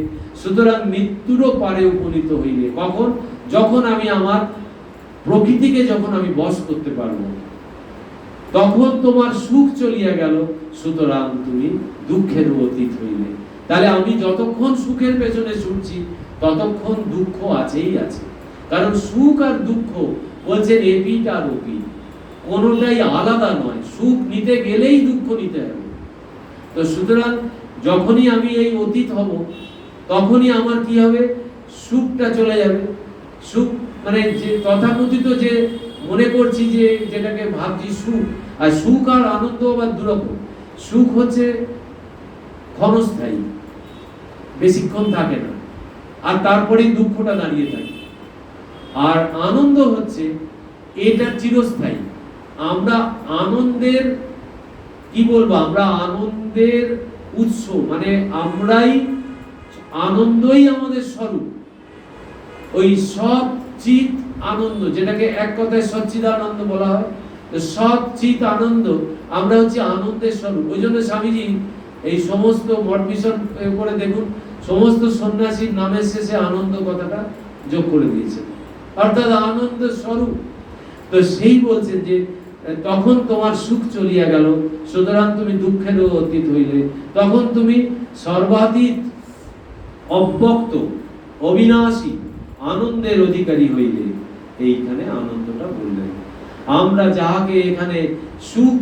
সুতরাং মৃত্যুরও পারে উপনীত হইলে। কখন? যখন আমি আমার প্রকৃতিকে যখন আমি বশ করতে পারবো, তখন তোমার সুখ চলিয়া গেল, সুতরাং তুমি দুঃখের অতীত হইলে। তাহলে আমি যতক্ষণ সুখের পেছনে ছুটছি ততক্ষণ দুঃখ আছেই আছে। কারণ সুখ আর দুঃখ বলছেন এপিট আর ওপিট, কোনোটাই আলাদা নয়। সুখ নিতে গেলেই দুঃখ নিতে হবে। তো সুতরাং যখনই আমি এই অতীত হব, তখনই আমার কি হবে? সুখটা চলে যাবে। সুখ মানে যে তথাকথিত যে মনে করছি যে যেটাকে ভাবছি সুখ, আর সুখ আর আনন্দ আবার দুরকম। সুখ হচ্ছে ক্ষণস্থায়ী, বেশিক্ষণ থাকে না, আর তারপরেই দুঃখটা দাঁড়িয়ে থাকে। আর আনন্দ হচ্ছে এটা চিরস্থায়ী। আমরা আনন্দের কি বলবো, আমরা আনন্দের উৎস, মানে আমরাই আনন্দই আমাদের স্বরূপ। ওই সৎ চিত আনন্দ, যেটাকে এক কথায় সচ্চিদানন্দ বলা হয়, তো সৎ চিত আনন্দ, আমরা হচ্ছে আনন্দের স্বরূপ। ওই জন্য স্বামীজি এই সমস্ত মঠ মিশন করে দেখুন, সমস্ত সন্ন্যাসীর নামের শেষে আনন্দ কথাটা যোগ করে দিয়েছেন, অর্থাৎ আনন্দ স্বরূপ। তো সেই বলছেন যে তখন তোমার সুখ চলিয়া গেল, সুতরাং তুমি দুঃখেরও অতীত হইলে, তখন তুমি সর্বাতীত অব্যক্ত অবিনাশী আনন্দের অধিকারী হইলে। এইখানে আনন্দটা বললেন। আমরা যাহাকে এখানে সুখ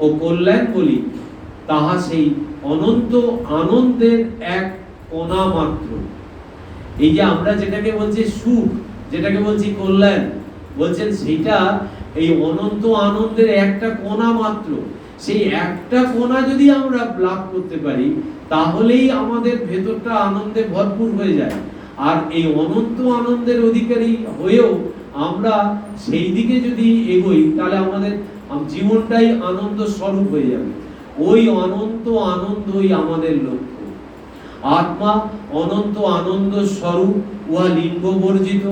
ও কল্যাণ বলি, তাহা সেই অনন্ত আনন্দের এক কণা মাত্র। এই যে আমরা যেটাকে বলছি সুখ, যেটাকে বলছি কল্যাণ, বলছেন সেইটা এই অনন্ত আনন্দের একটা কণা মাত্র। সেই একটা কণা যদি আমরা লাভ করতে পারি, তাহলেই আমাদের ভেতরটা আনন্দে ভরপুর হয়ে যায়। আর এই অনন্ত আনন্দের অধিকারী হয়েও আমরা সেই দিকে যদি এগোই, তাহলে আমাদের জীবনটাই আনন্দ স্বরূপ হয়ে যাবে। ওই অনন্ত আনন্দই আমাদের লক্ষ্য। আত্মা অনন্ত আনন্দ স্বরূপ, উহা লিঙ্গ বর্জিত।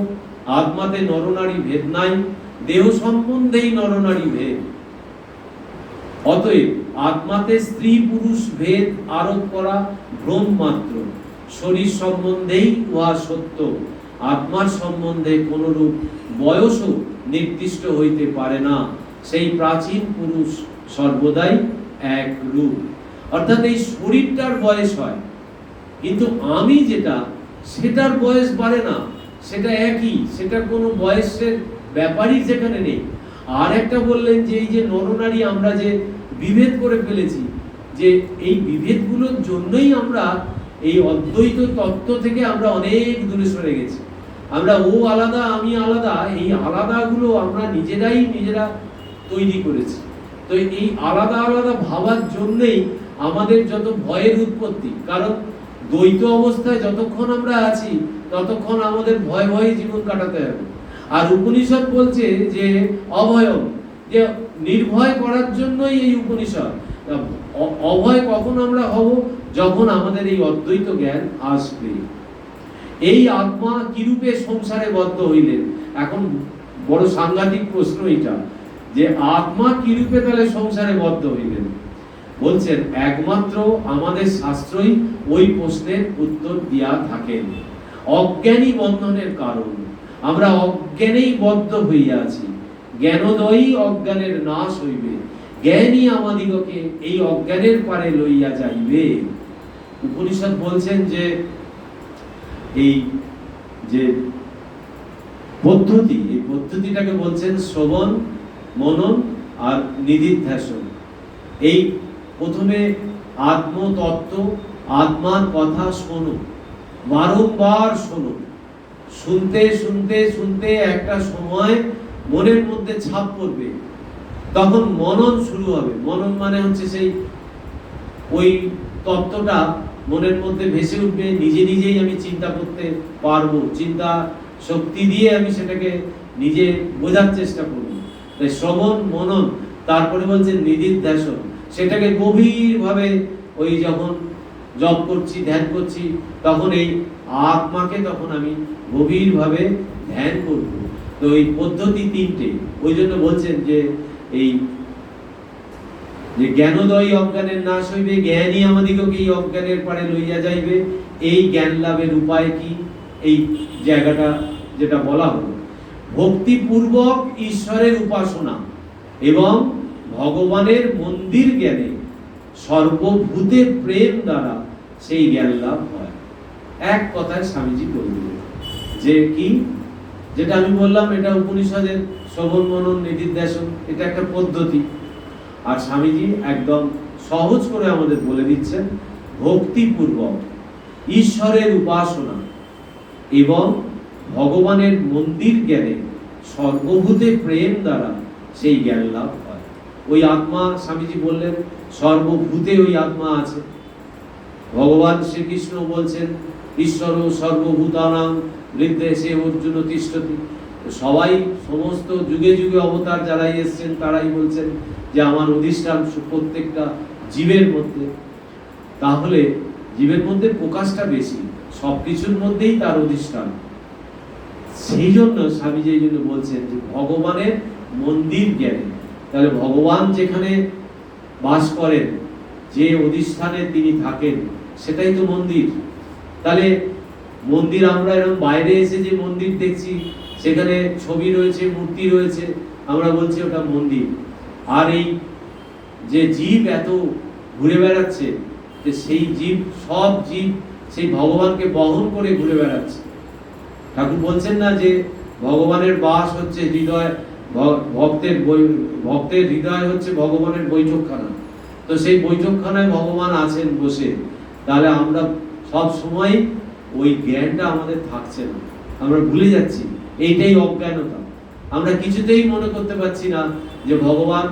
আত্মাতে নরনারী ভেদ নাই, দেহ সম্বন্ধেই নরনারী ভেদ। অতএব আত্মাতে স্ত্রী পুরুষ ভেদ আরোপ করা ভ্রম মাত্র। শরীর সম্বন্ধেই উহা সত্য, আত্মার সম্বন্ধে কোনরূপ বয়সও নির্দিষ্ট হইতে পারে না। সেই প্রাচীন পুরুষ সর্বদাই এক রূপ। অর্থাৎ এই শরীরটার বয়স হয়, কিন্তু আমি যেটা, সেটার বয়স বাড়ে না, সেটা একই, সেটা কোনো বয়সের ব্যাপারই যেখানে নেই। আর একটা বললেন যে এই যে নরনারী আমরা যে বিভেদ করে ফেলেছি, যে এই বিভেদগুলোর জন্যই আমরা এই অদ্বৈত তত্ত্ব থেকে আমরা অনেক দূরে সরে গেছি। আমরা ও আলাদা আমি আলাদা, এই আলাদাগুলো আমরা নিজেরা তৈরি করেছি। তো এই আলাদা আলাদা ভাবার জন্যই আমাদের যত ভয়ের উৎপত্তি। কারণ দ্বৈত অবস্থায় যতক্ষণ আমরা আছি, ততক্ষণ আমাদের ভয়ে ভয়ে জীবন কাটাতে হবে। আর উপনিষদ বলছে যে অভয়ম, যে নির্ভয় করার জন্যই এই উপনিষদ। অভয় কখন আমরা হব? যখন আমাদের এই অদ্বৈত জ্ঞান আসবে। এই আত্মা কিরূপে সংসারে বদ্ধ হইলেন? এখন বড় সাংঘাতিক প্রশ্ন এটা, যে আত্মা কিরূপে তাহলে সংসারে বদ্ধ হইলেন। বলছেন একমাত্র আমাদের শাস্ত্রই ওই প্রশ্নের উত্তর দিয়া থাকেন। অজ্ঞানী বন্ধনের কারণ, আমরা অজ্ঞানেই বদ্ধ হইয়া আছি। জ্ঞানোদয়ী অজ্ঞানের নাশ হইবে, জ্ঞানী আমাদিগকে এই অজ্ঞানের পারে লইয়া যাইবে। উপনিষদ বলছেন যে এই যে পদ্ধতি, এই পদ্ধতিটাকে বলছেন শ্রবণ, মনন আর নিদিধ্যাসন। এই প্রথমে আত্মতত্ত্ব, আত্মার কথা শোনো, বারংবার শোনো। শুনতে শুনতে শুনতে একটা সময় মনের মধ্যে ছাপ পড়বে, তখন মনন শুরু হবে। মনন মানে হচ্ছে সেই ওই তত্ত্বটা মনের মধ্যে ভেসে উঠবে, নিজেই আমি চিন্তা করতে পারবো, চিন্তা শক্তি দিয়ে আমি সেটাকে নিজে বোঝার চেষ্টা করব। তাই শ্রবণ, মনন, তারপরে বলছে নিদিধ্যাসন। সেটাকে গভীরভাবে ওই যখন জপ করছি, ধ্যান করছি, তখন এই আত্মাকে তখন আমি গভীরভাবে ধ্যান করব। তো এই পদ্ধতি তিনটে। ওই জন্য বলছেন যে এই যে জ্ঞানোদয়ী অজ্ঞানের নাশ হইবে, জ্ঞানী আমাদিগকে এই অজ্ঞানের পারে লইয়া যাইবে। এই জ্ঞান লাভের উপায় কি? এই জায়গাটা যেটা বলা হলো, ভক্তিপূর্বক ঈশ্বরের উপাসনা এবং ভগবানের মন্দির জ্ঞানে সর্বভূতে প্রেম দ্বারা সেই জ্ঞান লাভ হয়। এক কথায় স্বামীজি বলে দিলেন যে কি, যেটা আমি বললাম, এটা উপনিষদের শ্রবণ, মনন, নিদিধ্যাসন, এটা একটা পদ্ধতি। আর স্বামীজি একদম সহজ করে আমাদের বলে দিচ্ছেন, ভক্তিপূর্বক ঈশ্বরের উপাসনা এবং ভগবানের মন্দির জ্ঞানে সর্বভূতে প্রেম দ্বারা সেই জ্ঞান লাভ হয়। ওই আত্মা, স্বামীজি বললেন, সর্বভূতে ওই আত্মা আছে। ভগবান শ্রীকৃষ্ণ বলছেন, ঈশ্বর সর্বভূতানাং হৃদয়ে অর্জুন তিষ্ঠতি। তো সবাই সমস্ত যুগে যুগে অবতার যারাই এসছেন তারাই বলছেন যে আমার অধিষ্ঠান প্রত্যেকটা জীবের মধ্যে। তাহলে জীবের মধ্যে প্রকাশটা বেশি, সবকিছুর মধ্যেই তার অধিষ্ঠান। সেই জন্য স্বামীজি এই জন্য বলছেন যে ভগবানের মন্দির জ্ঞানে। তাহলে ভগবান যেখানে বাস করেন, যে অধিষ্ঠানে তিনি থাকেন, সেটাই তো মন্দির। তাহলে মন্দির আমরা এরকম বাইরে এসে যে মন্দির দেখছি, সেখানে ছবি রয়েছে, মূর্তি রয়েছে, আমরা বলছি ওটা মন্দির। আর এই যে জীব এত ঘুরে বেড়াচ্ছে, যে সেই জীব, সব জীব সেই ভগবানকে বহন করে ঘুরে বেড়াচ্ছে। ঠাকুর বলছেন না যে ভগবানের বাস হচ্ছে হৃদয়, ভক্তের হৃদয় হচ্ছে ভগবানের বৈঠকখানা। তো সেই বৈঠকখানায় ভগবান আছেন বসে। তাহলে আমরা সব সময় ওই জ্ঞানটা আমাদের থাকছে না, আমরা ভুলে যাচ্ছি। এইটাই অজ্ঞানতা। আমরা কিছুতেই মনে করতে পারছি না যে ভগবান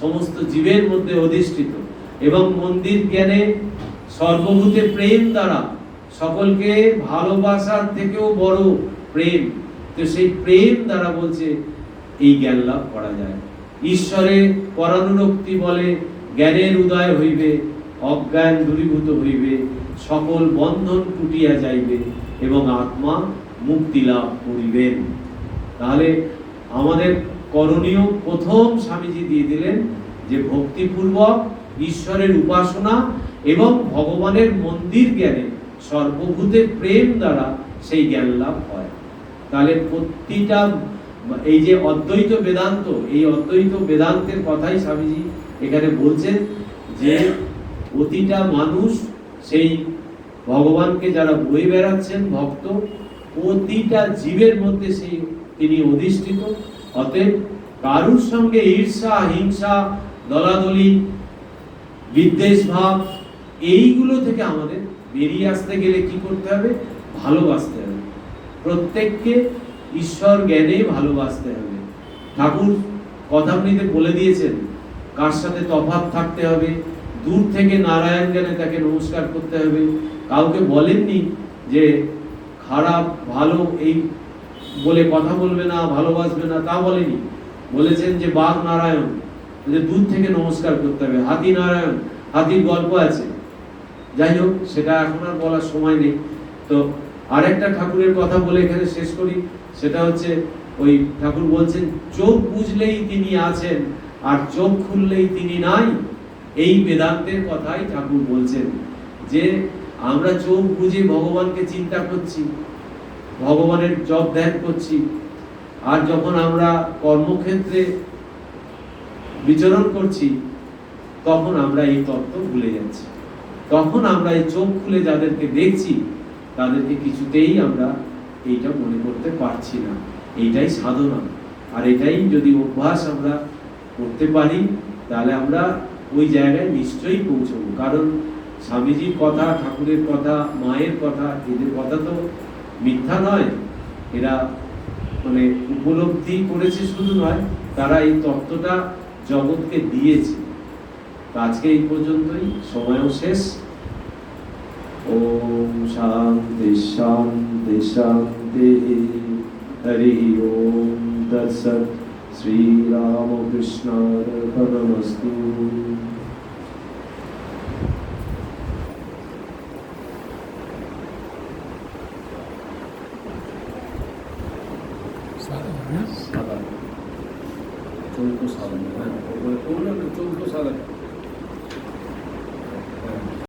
সমস্ত জীবের মধ্যে অধিষ্ঠিত। এবং মন্দির জ্ঞানে সর্বভূতে প্রেম দ্বারা সকলকে ভালোবাসার থেকেও বড় প্রেম। তো সেই প্রেম দ্বারা বলছে এই জ্ঞান লাভ করা যায়। ঈশ্বরে পরানুরক্তি বলে জ্ঞানের উদয় হইবে, অজ্ঞান দূরীভূত হইবে, সকল বন্ধন টুটিয়া যাইবে এবং আত্মা মুক্তি লাভ করিবেন। তাহলে আমাদের করণীয় প্রথম স্বামীজি দিয়ে দিলেন যে ভক্তিপূর্বক ঈশ্বরের উপাসনা এবং ভগবানের মন্দির জ্ঞানে সর্বভূতের প্রেম দ্বারা সেই জ্ঞান লাভ হয়। তাহলে প্রতিটা এই যে অদ্বৈত বেদান্ত, এই অদ্বৈত বেদান্তের কথাই স্বামীজি এখানে বলছেন যে প্রতিটা মানুষ সেই ভগবানকে যারা বয়ে বেড়াচ্ছেন ভক্ত, প্রতিটা জীবের মধ্যে সেই তিনি অধিষ্ঠিত। অতএব কারুর সঙ্গে ঈর্ষা, হিংসা, দলাদলি, বিদ্বেষ ভাব, এইগুলো থেকে আমাদের বেরিয়ে আসতে গেলে কি করতে হবে? ভালোবাসতে হবে। প্রত্যেককে ঈশ্বর জ্ঞানে ভালোবাসতে হবে। ঠাকুর কথামৃতে বলে দিয়েছেন কার সাথে তফাৎ থাকতে হবে, দূর থেকে নারায়ণ জ্ঞানে তাকে নমস্কার করতে হবে। কাউকে বলেননি যে খারাপ ভালো এই বলে কথা বলবে না, ভালোবাসবে না, তা বলেনি। বলেছেন যে বাঘ নারায়ণ, যে দূর থেকে নমস্কার করতে হবে। হাতি নারায়ণ, হাতির গল্প আছে, যাই হোক সেটা এখন আর বলার সময় নেই। তো আরেকটা ঠাকুরের কথা বলে এখানে শেষ করি। সেটা হচ্ছে ওই ঠাকুর বলছেন চোখ বুঝলেই তিনি আছেন, আর চোখ খুললেই তিনি নাই। এই বেদান্তের কথাই ঠাকুর বলছেন যে আমরা চোখ বুঝে ভগবানকে চিন্তা করছি, ভগবানের জপ ধ্যান করছি, আর যখন আমরা কর্মক্ষেত্রে বিচরণ করছি তখন আমরা এই তত্ত্ব ভুলে যাচ্ছি। তখন আমরা এই চোখ খুলে যাদেরকে দেখছি তাদেরকে কিছুতেই আমরা এইটা মনে করতে পারছি না। এইটাই সাধনা। আর এটাই যদি অভ্যাস আমরা করতে পারি তাহলে আমরা ওই জায়গায় নিশ্চয়ই পৌঁছবো। কারণ স্বামীজির কথা, ঠাকুরের কথা, মায়ের কথা, এদের কথা তো মিথ্যা নয়। এরা মানে উপলব্ধি করেছে শুধু নয়, তারা এই তত্ত্বটা জগৎকে দিয়েছে। আজকে এই পর্যন্তই, সময়ও শেষ। ওম শান্তি শান্তি শান্তি। হরি ওম তৎসৎ। শ্রী রামকৃষ্ণার্পণমস্তু। চৌকো সাধন, চৌকো সাধন।